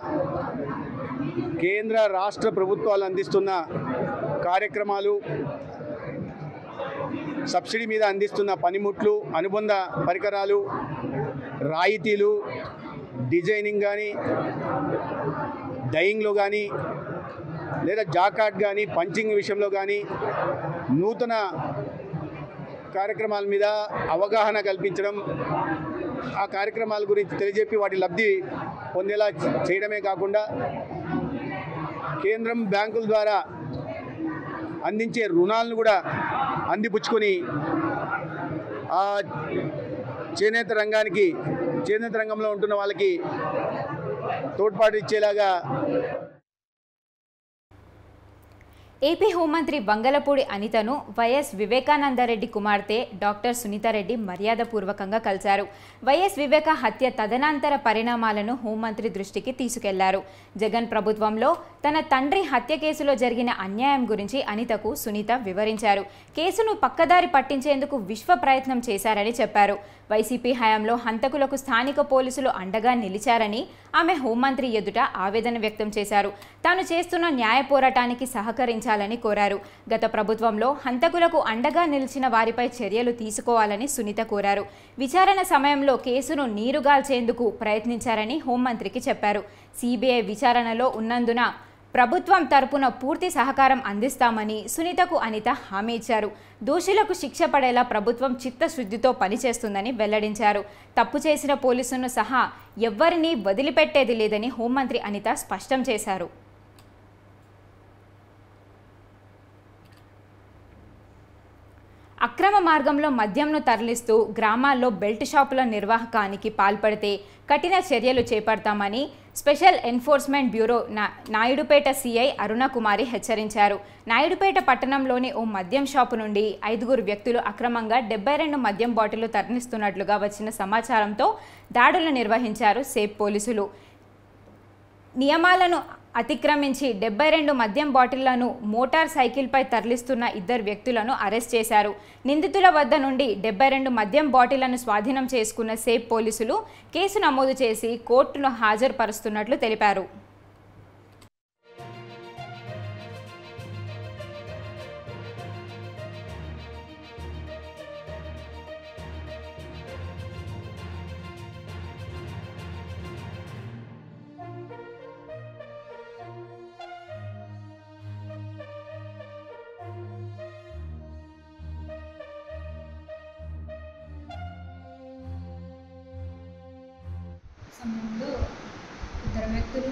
కేంద్ర రాష్ట్ర ప్రభుత్వాలు అందిస్తున్న కార్యక్రమాలు, సబ్సిడీ మీద అందిస్తున్న పనిముట్లు, అనుబంధ పరికరాలు, రాయితీలు, డిజైనింగ్ కానీ, డైయింగ్లో కానీ, లేదా జాకాట్ కానీ, పంచింగ్ విషయంలో కానీ నూతన కార్యక్రమాల మీద అవగాహన కల్పించడం, ఆ కార్యక్రమాల గురించి తెలియజెప్పి వాటి లబ్ధి పొందేలా చేయడమే కాకుండా కేంద్రం బ్యాంకుల ద్వారా అందించే రుణాలను కూడా అందిపుచ్చుకొని ఆ చేనేత రంగంలో ఉంటున్న వాళ్ళకి తోడ్పాటు ఇచ్చేలాగా ఏపీ హోంమంత్రి వంగలపూడి అనితను వైఎస్ వివేకానందరెడ్డి కుమార్తె డాక్టర్ సునీతారెడ్డి మర్యాదపూర్వకంగా కలిశారు. వైఎస్ వివేక హత్య తదనంతర పరిణామాలను హోంమంత్రి దృష్టికి తీసుకెళ్లారు. జగన్ ప్రభుత్వంలో తన తండ్రి హత్య కేసులో జరిగిన అన్యాయం గురించి అనితకు సునీత వివరించారు. కేసును పక్కదారి పట్టించేందుకు విశ్వ ప్రయత్నం చేశారని చెప్పారు. వైసీపీ హయాంలో హంతకులకు స్థానిక పోలీసులు అండగా నిలిచారని ఆమె హోంమంత్రి ఎదుట ఆవేదన వ్యక్తం చేశారు. తాను చేస్తున్న న్యాయ పోరాటానికి సహకరించాలని కోరారు. గత ప్రభుత్వంలో హంతకులకు అండగా నిలిచిన వారిపై చర్యలు తీసుకోవాలని సునీత కోరారు. విచారణ సమయంలో కేసును నీరుగాల్చేందుకు ప్రయత్నించారని హోంమంత్రికి చెప్పారు. సిబిఐ విచారణలో ఉన్నందున ప్రభుత్వం తరపున పూర్తి సహకారం అందిస్తామని సునీతకు అనిత హామీ ఇచ్చారు. దోషులకు శిక్ష పడేలా ప్రభుత్వం చిత్తశుద్ధితో పనిచేస్తుందని వెల్లడించారు. తప్పు చేసిన పోలీసులను సహా ఎవ్వరినీ వదిలిపెట్టేది లేదని హోంమంత్రి అనిత స్పష్టం చేశారు. అక్రమ మార్గంలో మద్యంను తరలిస్తూ గ్రామాల్లో బెల్ట్ షాపుల నిర్వాహకానికి పాల్పడితే కఠిన చర్యలు చేపడతామని special enforcement bureau Naidupeta CI Arunakumari హెచ్చరించారు. నాయుడుపేట పట్టణంలోని ఓ మద్యం షాపు నుండి 5 వ్యక్తులు అక్రమంగా 72 మద్యం బాటిళ్లు తరలిస్తున్నట్లుగా వచ్చిన సమాచారంతో దాడులు నిర్వహించారు సేప్ పోలీసులు. నియమాలను అతిక్రమించి 72 మద్యం బాటిళ్లను మోటార్ సైకిల్పై తరలిస్తున్న 2 వ్యక్తులను అరెస్ట్ చేశారు. నిందితుల వద్ద నుండి 72 మద్యం బాటిళ్లను స్వాధీనం చేసుకున్న సేప్ పోలీసులు కేసు నమోదు చేసి కోర్టులో హాజరుపరుస్తున్నట్లు తెలిపారు. సమయంలో 2 వ్యక్తులు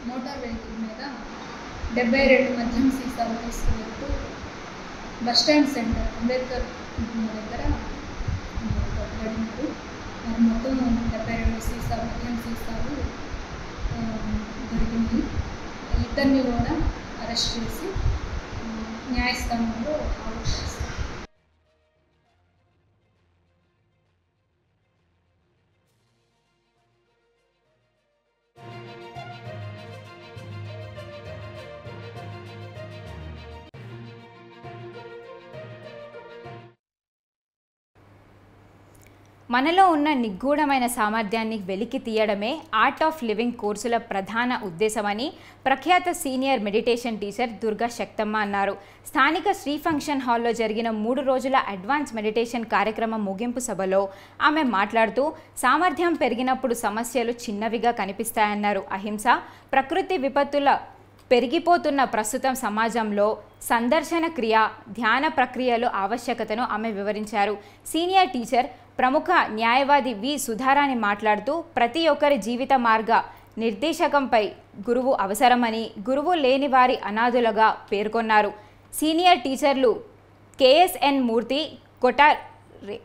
మోటార్ వెహికల్ మీద 72 మద్యం సీసాలు తీసుకువెళ్తూ బస్టాండ్ సెంటర్ అంబేద్కర్ దగ్గర పడినారు. మరి మొత్తం 72 మద్యం సీసాలు దొరికింది. 2 కూడా అరెస్ట్ చేసి న్యాయస్థానంలో ఆలోచిస్తారు. మనలో ఉన్న నిగూఢమైన సామర్థ్యాన్ని వెలికి తీయడమే ఆర్ట్ ఆఫ్ లివింగ్ కోర్సుల ప్రధాన ఉద్దేశమని ప్రఖ్యాత senior meditation teacher Durga Shaktamma అన్నారు. స్థానిక శ్రీ ఫంక్షన్ హాల్లో జరిగిన 3 రోజుల అడ్వాన్స్ మెడిటేషన్ కార్యక్రమం ముగింపు సభలో ఆమె మాట్లాడుతూ సామర్థ్యం పెరిగినప్పుడు సమస్యలు చిన్నవిగా కనిపిస్తాయన్నారు. అహింస, ప్రకృతి విపత్తుల పెరిగిపోతున్న ప్రస్తుతం సమాజంలో సందర్శన క్రియ, ధ్యాన ప్రక్రియలు ఆవశ్యకతను ఆమె వివరించారు. సీనియర్ టీచర్, ప్రముఖ న్యాయవాది వి సుధారాణి మాట్లాడుతూ ప్రతి ఒక్కరి జీవిత మార్గ నిర్దేశకంపై గురువు అవసరమని, గురువు లేని వారి అనాథులుగా పేర్కొన్నారు. సీనియర్ టీచర్లు కేఎస్ఎన్ మూర్తి, కొటారే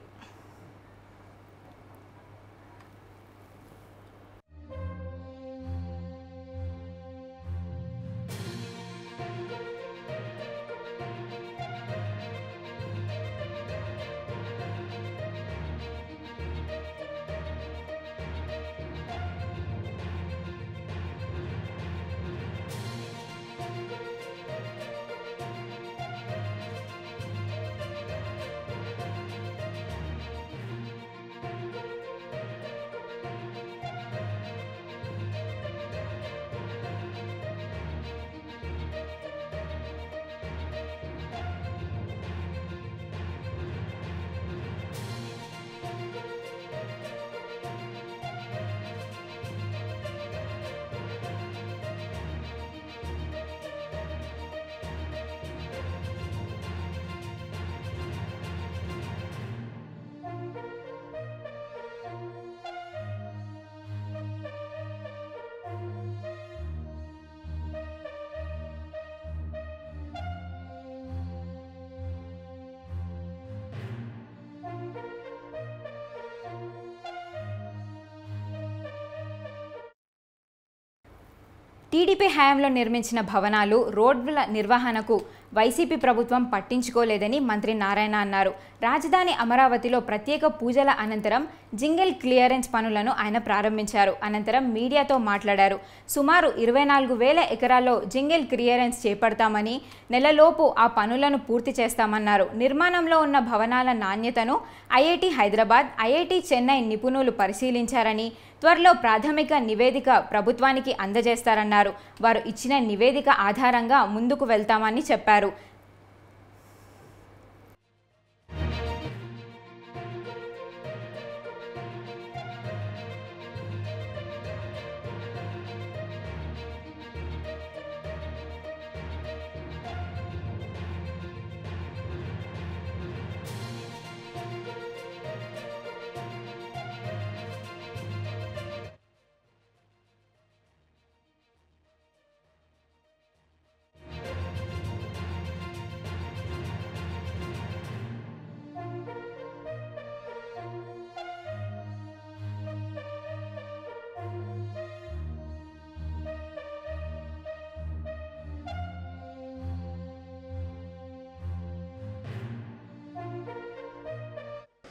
టీడీపీ హయాంలో నిర్మించిన భవనాలు, రోడ్ల నిర్వహణకు వైసీపీ ప్రభుత్వం పట్టించుకోలేదని మంత్రి నారాయణ అన్నారు. రాజధాని అమరావతిలో ప్రత్యేక పూజల అనంతరం జింగిల్ క్లియరెన్స్ పనులను ఆయన ప్రారంభించారు. అనంతరం మీడియాతో మాట్లాడారు. సుమారు 24,000 ఎకరాల్లో జింగిల్ క్లియరెన్స్ చేపడతామని, నెలలోపు ఆ పనులను పూర్తి చేస్తామన్నారు. నిర్మాణంలో ఉన్న భవనాల నాణ్యతను ఐఐటి హైదరాబాద్, ఐఐటి చెన్నై నిపుణులు పరిశీలించారని, త్వరలో ప్రాథమిక నివేదిక ప్రభుత్వానికి అందజేస్తారన్నారు. వారు ఇచ్చిన నివేదిక ఆధారంగా ముందుకు వెళ్తామని చెప్పారు.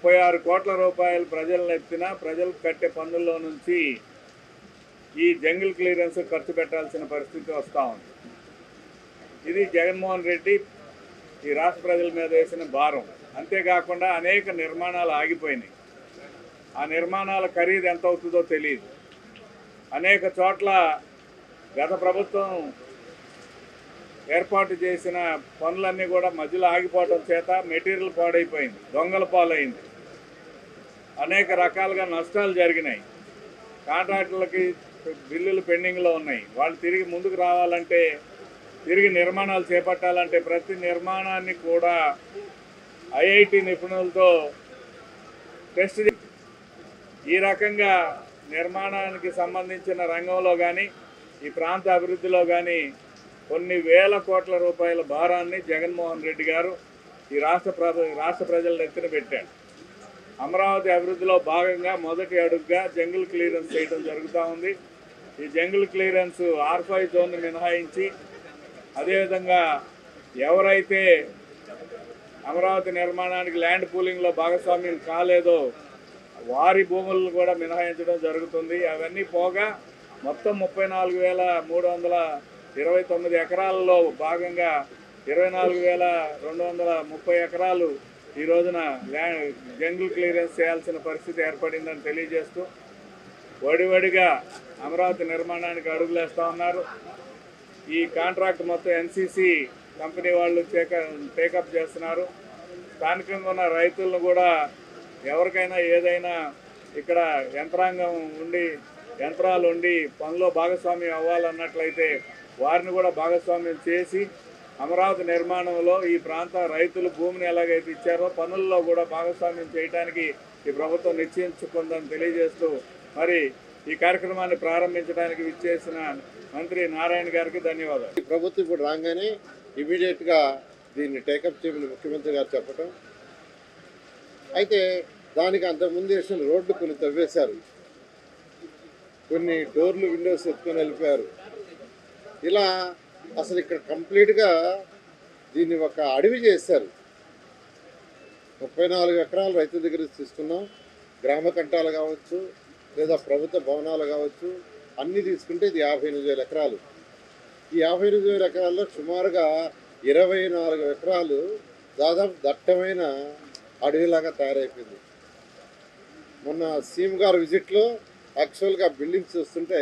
₹36 కోట్ల ప్రజలను ఎత్తినా ప్రజలు కట్టే పన్నుల్లో నుంచి ఈ జంగిల్ క్లియరెన్స్ ఖర్చు పెట్టాల్సిన పరిస్థితి వస్తూ ఉంది. ఇది జగన్మోహన్ రెడ్డి ఈ రాష్ట్ర ప్రజల మీద వేసిన భారం. అంతేకాకుండా అనేక నిర్మాణాలు ఆగిపోయినాయి. ఆ నిర్మాణాల ఖరీదు ఎంత అవుతుందో తెలియదు. అనేక చోట్ల గత ప్రభుత్వం ఏర్పాటు చేసిన పనులన్నీ కూడా మధ్యలో ఆగిపోవడం చేత మెటీరియల్ పాడైపోయింది, దొంగల పాలైంది, అనేక రకాలుగా నష్టాలు జరిగినాయి. కాంట్రాక్టులకి బిల్లులు పెండింగ్లో ఉన్నాయి. వాళ్ళు తిరిగి ముందుకు రావాలంటే, తిరిగి నిర్మాణాలు చేపట్టాలంటే ప్రతి నిర్మాణాన్ని కూడా ఐఐటి నిపుణులతో టెస్ట్ ఈ రకంగా నిర్మాణానికి సంబంధించిన రంగంలో కానీ ఈ ప్రాంత అభివృద్ధిలో కానీ కొన్ని వేల కోట్ల రూపాయల భారాన్ని జగన్మోహన్ రెడ్డి గారు ఈ రాష్ట్ర ప్రజల ఎత్తున పెట్టాడు. అమరావతి అభివృద్ధిలో భాగంగా మొదటి అడుగుగా జంగిల్ క్లియరెన్స్ చేయడం జరుగుతూ ఉంది. ఈ జంగిల్ క్లియరెన్స్ R5 జోన్ మినహాయించి, అదేవిధంగా ఎవరైతే అమరావతి నిర్మాణానికి ల్యాండ్ పూలింగ్లో భాగస్వామ్యం కాలేదో వారి భూములను కూడా మినహాయించడం జరుగుతుంది. అవన్నీ పోగా మొత్తం 34,329 ఎకరాలలో భాగంగా 24,230 ఎకరాలు ఈ రోజున జంగిల్ క్లియరెన్స్ చేయాల్సిన పరిస్థితి ఏర్పడిందని తెలియజేస్తూ వడివడిగా అమరావతి నిర్మాణానికి అడుగులేస్తూ ఉన్నారు. ఈ కాంట్రాక్ట్ మొత్తం ఎన్సీసీ కంపెనీ వాళ్ళు టేకప్ చేస్తున్నారు. స్థానికంగా ఉన్న రైతులను కూడా ఎవరికైనా ఏదైనా ఇక్కడ యంత్రాలు ఉండి పనిలో భాగస్వామ్యం అవ్వాలన్నట్లయితే వారిని కూడా భాగస్వామ్యం చేసి అమరావతి నిర్మాణంలో ఈ ప్రాంత రైతులు భూమిని ఎలాగైతే ఇచ్చారో పనుల్లో కూడా భాగస్వామ్యం చేయడానికి ఈ ప్రభుత్వం నిశ్చయించుకుందని తెలియజేస్తూ మరి ఈ కార్యక్రమాన్ని ప్రారంభించడానికి విచ్చేసిన మంత్రి నారాయణ గారికి ధన్యవాదాలు. ఈ ప్రభుత్వం ఇప్పుడు రాగానే ఇమీడియట్గా దీన్ని టేకప్ చేయమని ముఖ్యమంత్రి గారు చెప్పటం, అయితే దానికి అంతకుముందు వేసిన రోడ్లు కొన్ని తవ్వేశారు, కొన్ని డోర్లు విండోస్ ఎత్తుకొని వెళ్ళిపోయారు. ఇలా అసలు ఇక్కడ కంప్లీట్గా దీన్ని ఒక అడవి చేశారు. 34 ఎకరాలు రైతుల దగ్గర తీసుకున్నాం. గ్రామ కంటాలు కావచ్చు లేదా ప్రభుత్వ భవనాలు కావచ్చు అన్నీ తీసుకుంటే ఇది 58,000 ఎకరాలు. ఈ 58,000 ఎకరాల్లో సుమారుగా 24 ఎకరాలు దాదాపు దట్టమైన అడవిలాగా తయారైపోయింది. మొన్న సీఎం గారు విజిట్లో యాక్చువల్గా బిల్డింగ్స్ చూస్తుంటే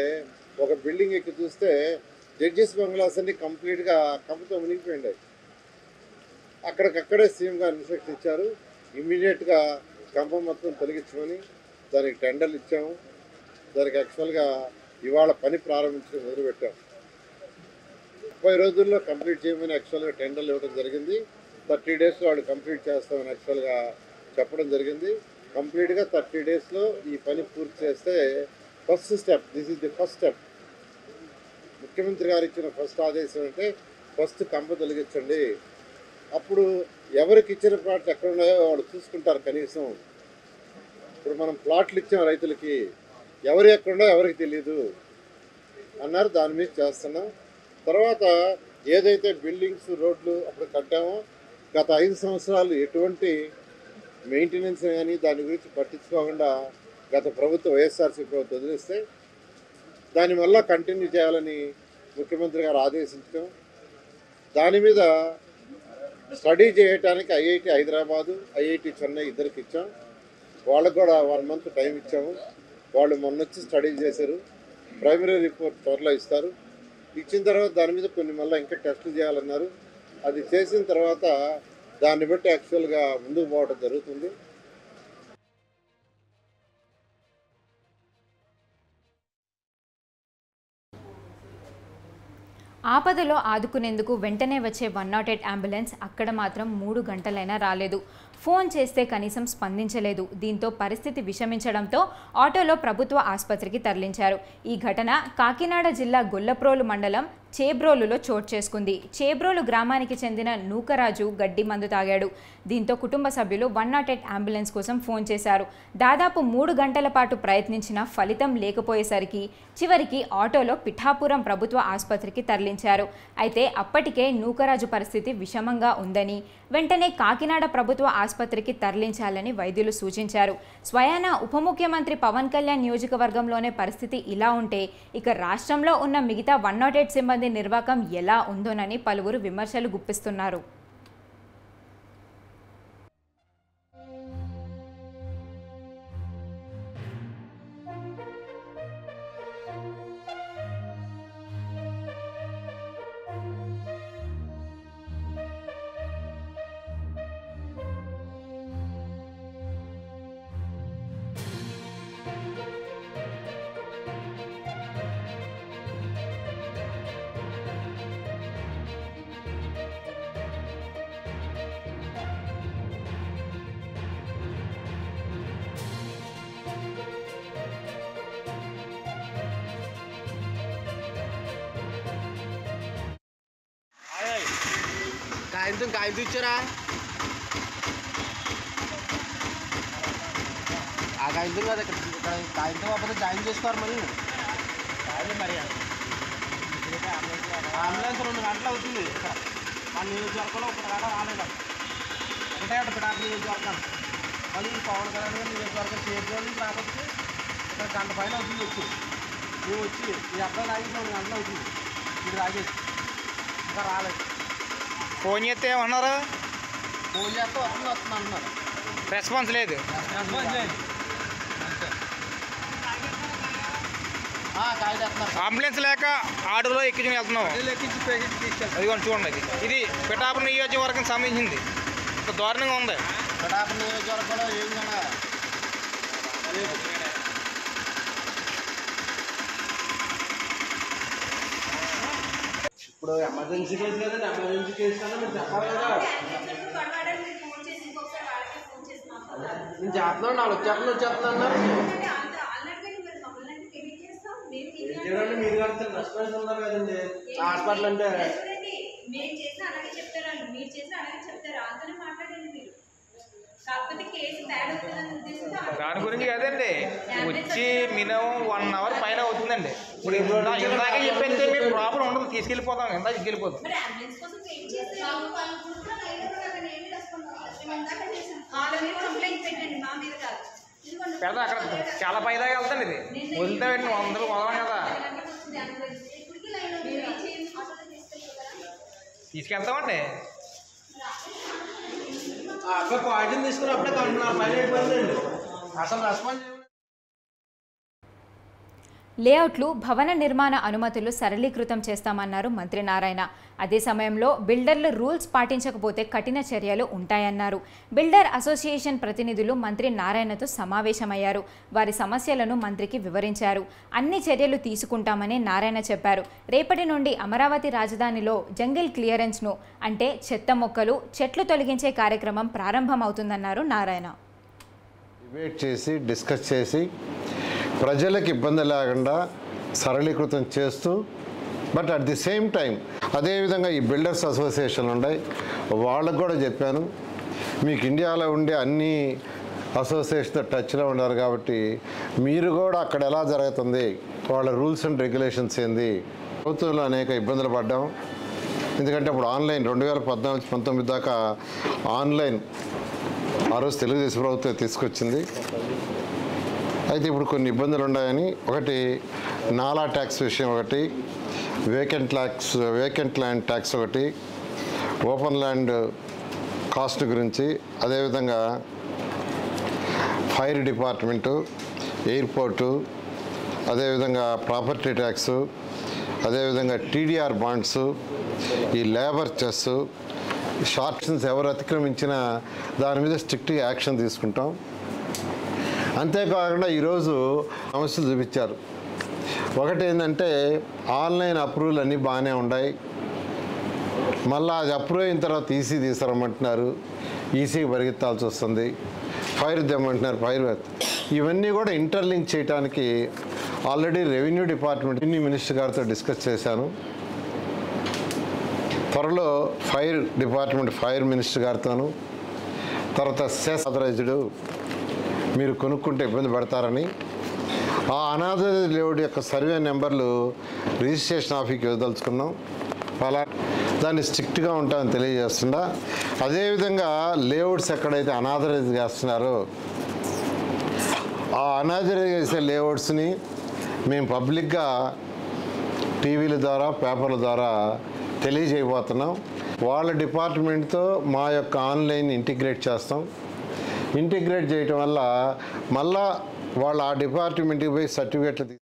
ఒక బిల్డింగ్ ఎక్కి చూస్తే జడ్జెస్ బంగ్లాస్ అన్ని కంప్లీట్గా కంపతో మునిగిపోయింది. అక్కడికక్కడే సీఎం గారు ఇన్స్ట్రక్షన్ ఇచ్చారు, ఇమ్మీడియట్గా కంప మొత్తం తొలగించమని. దానికి టెండర్లు ఇచ్చాము. దానికి యాక్చువల్గా ఇవాళ పని ప్రారంభించడం మొదలుపెట్టాం. 30 రోజుల్లో కంప్లీట్ చేయమని యాక్చువల్గా టెండర్లు ఇవ్వడం జరిగింది. 30 డేస్లో వాళ్ళు కంప్లీట్ చేస్తామని యాక్చువల్గా చెప్పడం జరిగింది. కంప్లీట్గా 30 డేస్లో ఈ పని పూర్తి చేస్తే first step, this is the first step. ముఖ్యమంత్రి గారు ఇచ్చిన ఫస్ట్ ఆదేశం అంటే ఫస్ట్ కంప తొలగించండి. అప్పుడు ఎవరికి ఇచ్చిన ప్లాట్లు ఎక్కడ ఉన్నాయో వాళ్ళు చూసుకుంటారు. కనీసం ఇప్పుడు మనం ప్లాట్లు ఇచ్చాం రైతులకి, ఎవరు ఎక్కడున్నాయో ఎవరికి తెలియదు. అన్నారు. దాని మీద చేస్తున్నాం. తర్వాత ఏదైతే బిల్డింగ్స్ రోడ్లు అప్పుడు కట్టామో గత 5 సంవత్సరాలు ఎటువంటి మెయింటెనెన్స్ కానీ దాని గురించి పట్టించుకోకుండా గత ప్రభుత్వం వైఎస్ఆర్సీ ప్రభుత్వం వదిలేస్తే దానివల్ల కంటిన్యూ చేయాలని ముఖ్యమంత్రి గారు ఆదేశించడం, దాని మీద స్టడీ చేయడానికి ఐఐటి హైదరాబాదు, ఐఐటి చెన్నై ఇద్దరికి ఇచ్చాం. వాళ్ళకు కూడా 1 మంత్ టైం ఇచ్చాము. వాళ్ళు మొన్నొచ్చి స్టడీ చేశారు. ప్రైమరీ రిపోర్ట్ త్వరలో ఇస్తారు. ఇచ్చిన తర్వాత దాని మీద కొన్ని మళ్ళీ ఇంకా టెస్టులు చేయాలన్నారు. అది చేసిన తర్వాత దాన్ని బట్టి యాక్చువల్గా ముందుకు పోవడం జరుగుతుంది. ఆపదలో ఆదుకునేందుకు వెంటనే వచ్చే 108 అంబులెన్స్ అక్కడ మాత్రం 3 గంటలైనా రాలేదు. ఫోన్ చేస్తే కనీసం స్పందించలేదు. దీంతో పరిస్థితి విషమించడంతో ఆటోలో ప్రభుత్వ ఆసుపత్రికి తరలించారు. ఈ ఘటన కాకినాడ జిల్లా గొల్లప్రోలు మండలం చేబ్రోలులో చోటు చేసుకుంది. చేబ్రోలు గ్రామానికి చెందిన నూకరాజు గడ్డి మందు తాగాడు. దీంతో కుటుంబ సభ్యులు 108 అంబులెన్స్ కోసం ఫోన్ చేశారు. దాదాపు 3 గంటల పాటు ప్రయత్నించినా ఫలితం లేకపోయేసరికి చివరికి ఆటోలో పిఠాపురం ప్రభుత్వ ఆసుపత్రికి తరలించారు. అయితే అప్పటికే నూకరాజు పరిస్థితి విషమంగా ఉందని వెంటనే కాకినాడ ప్రభుత్వ ఆసుపత్రికి తరలించాలని వైద్యులు సూచించారు. స్వయానా ఉప ముఖ్యమంత్రి పవన్ కళ్యాణ్ నియోజకవర్గంలోనే పరిస్థితి ఇలా ఉంటే ఇక రాష్ట్రంలో ఉన్న మిగతా 108 సిబ్బంది నిర్వాకం ఎలా ఉందోనని పలువురు విమర్శలు గుప్పిస్తున్నారు. కాగితం ఇచ్చారా? ఆ కాగితం కదా ఇక్కడ కాగితం అప్పుడు జాయిన్ చేసుకోరు మళ్ళీ. మరి అంబులెన్స్ 2 గంటలు అవుతుంది. మా నియోజకవర్గంలో 1 గంట రాలేదు. ఒకటే అటు పిఠాపురం నియోజకవర్గం, మళ్ళీ పవన్ కళ్యాణ్ గారు నియోజకవర్గం చేరుకోవాలి నుంచి రాకపోతే ఇక్కడ గంట పైన అవుతుంది. మేము వచ్చి ఈ అబ్బాయి తాగి 2 గంటలు అవుతుంది. ఇది తాగేసి ఇంకా రాలేదు. ఫోన్ చేస్తే ఏమన్నారు? ఫోన్ చేస్తే వస్తుంది అంటున్నారు. రెస్పాన్స్ లేదు. అంబులెన్స్ లేక ఆటోలో ఎక్కించుకుని వెళ్తున్నాం. అది కొంచెం చూడండి. ఇది పిఠాపురం నియోజకవర్గం సంబంధించింది. ఇంత దారుణంగా ఉంది. పిఠాపురం నియోజకవర్గంలో ఏం ఇప్పుడు ఎమర్జెన్సీ కేసు కదండి. ఎమర్జెన్సీ కేసు కన్నా మీరు చెప్పాలి కదా. నేను చేస్తున్నాను. వాళ్ళు వచ్చేస్తున్నా అన్నారు. మీరు కడుతుంది రెస్పాన్స్ ఉన్నారు కదండి హాస్పిటల్ అంటే. దాని గురించి కదండి. వచ్చి మినిమం 1 అవర్ పైన అవుతుందండి. ఇప్పుడు ఇందాక చెప్పేస్తే మీరు ప్రాబ్లం ఉండదు. తీసుకెళ్ళిపోతాం. ఎంత తీసుకెళ్ళిపోతాం. పెడతా అక్కడ చాలా పైదాకా వెళ్తాండి. ఇది వదిలితే 100 వదలం కదా. తీసుకెళ్తామండి. అబ్బాయి పాయింట్ తీసుకుని అప్పుడే కంటున్నారు. పైన అయిపోయిందండి. అసలు రెస్పాన్స్ లేఅవుట్లు భవన నిర్మాణ అనుమతులు సరళీకృతం చేస్తామన్నారు మంత్రి నారాయణ. అదే సమయంలో బిల్డర్లు రూల్స్ పాటించకపోతే కఠిన చర్యలు ఉంటాయన్నారు. బిల్డర్ అసోసియేషన్ ప్రతినిధులు మంత్రి నారాయణతో సమావేశమయ్యారు. వారి సమస్యలను మంత్రికి వివరించారు. అన్ని చర్యలు తీసుకుంటామని నారాయణ చెప్పారు. రేపటి నుండి అమరావతి రాజధానిలో జంగిల్ క్లియరెన్స్ను అంటే చెత్త మొక్కలు చెట్లు తొలగించే కార్యక్రమం ప్రారంభమవుతుందన్నారు నారాయణ. డిబేట్ చేసి డిస్కస్ చేసి ప్రజలకు ఇబ్బంది లేకుండా సరళీకృతం చేస్తూ but at the same time అదేవిధంగా ఈ బిల్డర్స్ అసోసియేషన్లు ఉన్నాయి. వాళ్ళకు కూడా చెప్పాను, మీకు ఇండియాలో ఉండే అన్ని అసోసియేషన్ టచ్లో ఉన్నారు కాబట్టి మీరు కూడా అక్కడ ఎలా జరుగుతుంది వాళ్ళ రూల్స్ అండ్ రెగ్యులేషన్స్ ఏంది. ప్రభుత్వంలో అనేక ఇబ్బందులు పడ్డాం. ఎందుకంటే అప్పుడు ఆన్లైన్ 2014-19 దాకా ఆన్లైన్ ఆ రోజు తెలుగుదేశం ప్రభుత్వం తీసుకొచ్చింది. అయితే ఇప్పుడు కొన్ని ఇబ్బందులు ఉన్నాయని, ఒకటి నాలా ట్యాక్స్ విషయం, ఒకటి వేకెంట్ ల్యాండ్ ట్యాక్స్, ఒకటి ఓపెన్ ల్యాండ్ కాస్ట్ గురించి, అదేవిధంగా ఫైర్ డిపార్ట్మెంటు, ఎయిర్పోర్టు, అదేవిధంగా ప్రాపర్టీ ట్యాక్స్, అదేవిధంగా టీడీఆర్ బాండ్స్, ఈ లేబర్ చెస్, షార్ట్స్ ఎవరు అతిక్రమించినా దాని మీద స్ట్రిక్ట్గా యాక్షన్ తీసుకుంటాం. అంతేకాకుండా ఈరోజు సమస్యలు చూపించారు. ఒకటి ఏంటంటే ఆన్లైన్ అప్రూవల్ అన్నీ బాగానే ఉన్నాయి, మళ్ళీ అది అప్రూవ్ అయిన తర్వాత ఈసీ తీసుకురమ్మంటున్నారు, ఈసీకి పరిగెత్తాల్సి వస్తుంది, ఫైర్ తెమ్మంటున్నారు, ఫైర్. ఇవన్నీ కూడా ఇంటర్లింక్ చేయడానికి ఆల్రెడీ రెవెన్యూ డిపార్ట్మెంట్ మినిస్టర్ గారితో డిస్కస్ చేశాను. త్వరలో ఫైర్ డిపార్ట్మెంట్ ఫైర్ మినిస్టర్ గారితోనూ, తర్వాత సెస్ ఆథరైజ్డ్ మీరు కొనుక్కుంటే ఇబ్బంది పడతారని, ఆ అనాథరైజ్డ్ లేఅవుట్ యొక్క సర్వే నెంబర్లు రిజిస్ట్రేషన్ ఆఫీస్కి ఇవ్వదలుచుకున్నాం. అలా దాన్ని స్ట్రిక్ట్గా ఉంటామని తెలియజేస్తుందా. అదేవిధంగా లేఅవుట్స్ ఎక్కడైతే అనాథరైజ్ చేస్తున్నారో ఆ అనాథరైజ్ చేసే లేఅవుట్స్ని మేము పబ్లిక్గా టీవీల ద్వారా పేపర్ల ద్వారా తెలియజేయబోతున్నాం. వాళ్ళ డిపార్ట్మెంట్తో మా యొక్క ఆన్లైన్ ఇంటిగ్రేట్ చేస్తాం. ఇంటిగ్రేట్ చేయటం వల్ల మళ్ళా వాళ్ళు ఆ డిపార్ట్మెంట్కి పోయి సర్టిఫికేట్లు.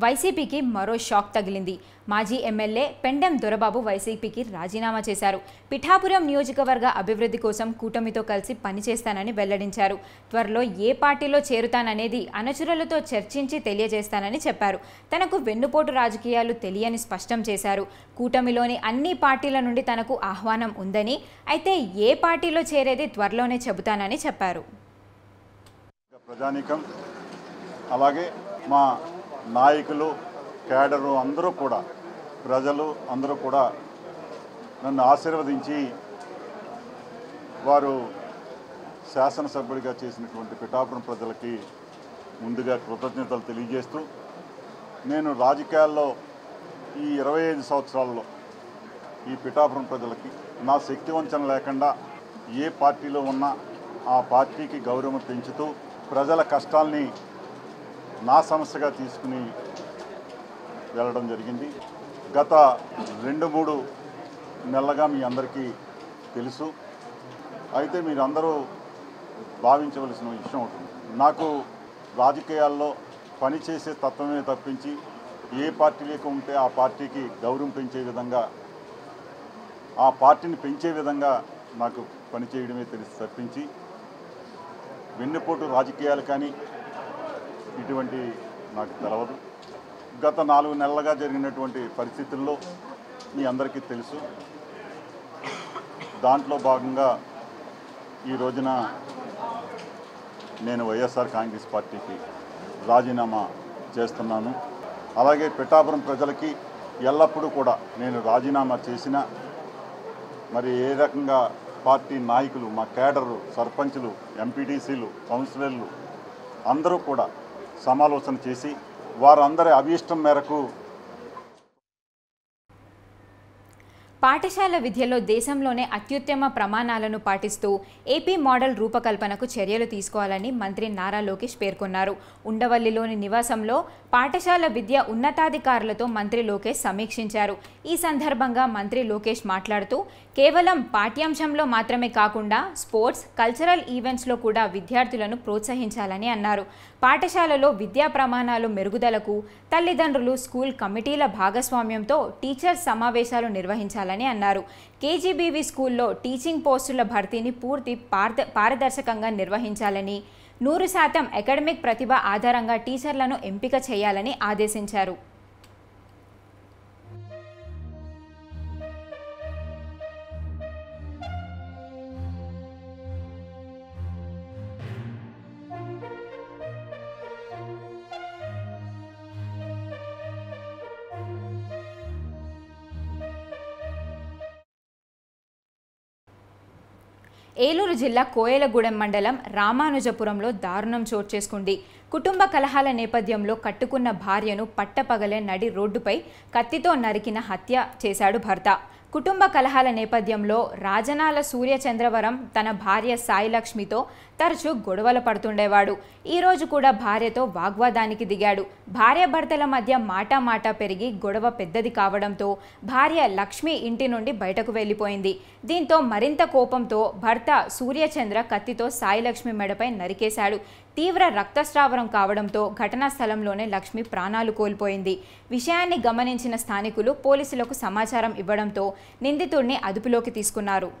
వైసీపీకి మరో షాక్ తగిలింది. మాజీ ఎమ్మెల్యే పెండెం దొరబాబు వైసీపీకి రాజీనామా చేశారు. పిఠాపురం నియోజకవర్గ అభివృద్ధి కోసం కూటమితో కలిసి పనిచేస్తానని వెల్లడించారు. త్వరలో ఏ పార్టీలో చేరుతాననేది అనుచరులతో చర్చించి తెలియజేస్తానని చెప్పారు. తనకు వెన్నుపోటు రాజకీయాలు తెలియని స్పష్టం చేశారు. కూటమిలోని అన్ని పార్టీల నుండి తనకు ఆహ్వానం ఉందని, అయితే ఏ పార్టీలో చేరేది త్వరలోనే చెబుతానని చెప్పారు. ప్రజానీకం అలాగే మా నాయకులు, క్యాడరు అందరూ కూడా, ప్రజలు అందరూ కూడా నన్ను ఆశీర్వదించి వారు శాసనసభ్యుడిగా చేసినటువంటి పిఠాపురం ప్రజలకి ముందుగా కృతజ్ఞతలు తెలియజేస్తూ, నేను రాజకీయాల్లో ఈ 25 సంవత్సరాల్లో ఈ పిఠాపురం ప్రజలకి నా శక్తి వంచన లేకుండా ఏ పార్టీలో ఉన్నా ఆ పార్టీకి గౌరవం పెంచుతూ ప్రజల కష్టాల్ని నా సమస్యగా తీసుకుని వెళ్ళడం జరిగింది. గత 2-3 నెలలుగా మీ అందరికీ తెలుసు. అయితే మీరందరూ భావించవలసిన విషయం ఉంటుంది, నాకు రాజకీయాల్లో పనిచేసే తత్వమే తప్పించి ఏ పార్టీలోకి ఉంటే ఆ పార్టీకి గౌరవం పెంచే విధంగా, ఆ పార్టీని పెంచే విధంగా నాకు పనిచేయడమే తెలిసి తప్పించి వెన్నుపోటు రాజకీయాలు కానీ ఇటువంటి నాకు తెలవదు. గత 4 నెలలుగా జరిగినటువంటి పరిస్థితుల్లో మీ అందరికీ తెలుసు. దాంట్లో భాగంగా ఈ రోజున నేను వైఎస్ఆర్ కాంగ్రెస్ పార్టీకి రాజీనామా చేస్తున్నాను. అలాగే పిఠాపురం ప్రజలకి ఎల్లప్పుడూ కూడా నేను రాజీనామా చేసిన మరి ఏ రకంగా పార్టీ నాయకులు, మా కేడరు, సర్పంచులు, ఎంపీటీసీలు, కౌన్సిలర్లు అందరూ కూడా సమాలోచన చేసి వారందరి అభీష్టం మేరకు పాఠశాల విద్యలో దేశంలోనే అత్యుత్తమ ప్రమాణాలను పాటిస్తూ ఏపీ మోడల్ రూపకల్పనకు చర్యలు తీసుకోవాలని మంత్రి నారా లోకేష్ పేర్కొన్నారు. ఉండవల్లిలోని నివాసంలో పాఠశాల విద్య ఉన్నతాధికారులతో మంత్రి లోకేష్ సమీక్షించారు. ఈ సందర్భంగా మంత్రి లోకేష్ మాట్లాడుతూ, కేవలం పాఠ్యాంశంలో మాత్రమే కాకుండా స్పోర్ట్స్, కల్చరల్ ఈవెంట్స్లో కూడా విద్యార్థులను ప్రోత్సహించాలని అన్నారు. పాఠశాలలో విద్యా ప్రమాణాలు మెరుగుదలకు తల్లిదండ్రులు, స్కూల్ కమిటీల భాగస్వామ్యంతో టీచర్స్ సమావేశాలు నిర్వహించాలని అన్నారు. కేజీబీవీ స్కూల్లో టీచింగ్ పోస్టుల భర్తీని పూర్తి పారదర్శకంగా నిర్వహించాలని, 100% అకాడమిక్ ప్రతిభ ఆధారంగా టీచర్లను ఎంపిక చేయాలని ఆదేశించారు. ఏలూరు జిల్లా కోయలగూడెం మండలం రామానుజపురంలో దారుణం చోటు చేసుకుంది. కుటుంబ కలహాల నేపథ్యంలో కట్టుకున్న భార్యను పట్టపగలే నడి రోడ్డుపై కత్తితో నరికిన హత్య చేశాడు భర్త. కుటుంబ కలహాల నేపథ్యంలో రాజనాల సూర్యచంద్రవరం తన భార్య సాయిలక్ష్మితో తరచూ గొడవలు పడుతుండేవాడు. ఈరోజు కూడా భార్యతో వాగ్వాదానికి దిగాడు. భార్యాభర్తల మధ్య మాటా పెరిగి గొడవ పెద్దది కావడంతో భార్య లక్ష్మి ఇంటి నుండి బయటకు వెళ్ళిపోయింది. దీంతో మరింత కోపంతో భర్త సూర్యచంద్ర కత్తితో సాయిలక్ష్మి మెడపై నరికేశాడు. తీవ్ర రక్తస్రావం కావడంతో ఘటనా స్థలంలోనే లక్ష్మి ప్రాణాలు కోల్పోయింది. విషయాన్ని గమనించిన స్థానికులు పోలీసులకు సమాచారం ఇవ్వడంతో నిందితుడిని అదుపులోకి తీసుకున్నారు.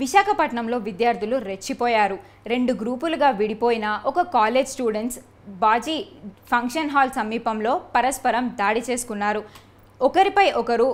విశాఖపట్నంలో విద్యార్థులు రెచ్చిపోయారు. 2 గ్రూపులుగా విడిపోయిన ఒక కాలేజ్ స్టూడెంట్స్ బాజీ ఫంక్షన్ హాల్ సమీపంలో పరస్పరం దాడి చేసుకున్నారు. ఒకరిపై ఒకరు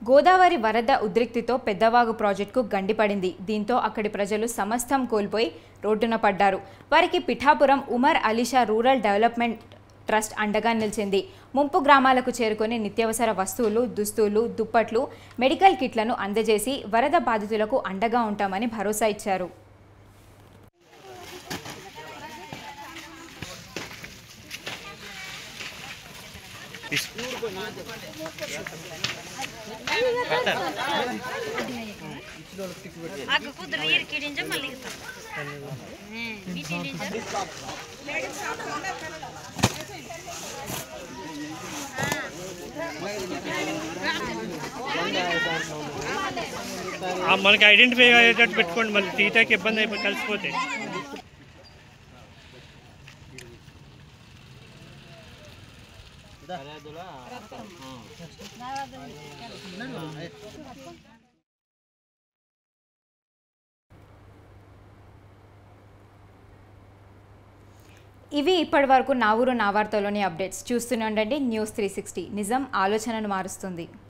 గోదావరి వరద ఉద్రిక్తితో పెద్దవాగు ప్రాజెక్టుకు గండిపడింది. దీంతో అక్కడి ప్రజలు సమస్తం కోల్పోయి రోడ్డున పడ్డారు. వారికి Pithapuram Umar Alisha rural development trust అండగా నిలిచింది. ముంపు గ్రామాలకు చేరుకొని నిత్యావసర వస్తువులు, దుస్తులు, దుప్పట్లు, మెడికల్ కిట్లను అందజేసి వరద బాధితులకు అండగా ఉంటామని భరోసా ఇచ్చారు. మనకి ఐడెంటిఫై అయ్యేటట్టు పెట్టుకోండి, మళ్ళీ తీటాకి ఇబ్బంది అయిపోయి కలిసిపోతే. ఇవి ఇప్పటివరకు నా ఊరు నా వార్తలోని అప్డేట్స్. చూస్తూనే ఉండండి న్యూస్ 360. నిజం ఆలోచనను మారుస్తుంది.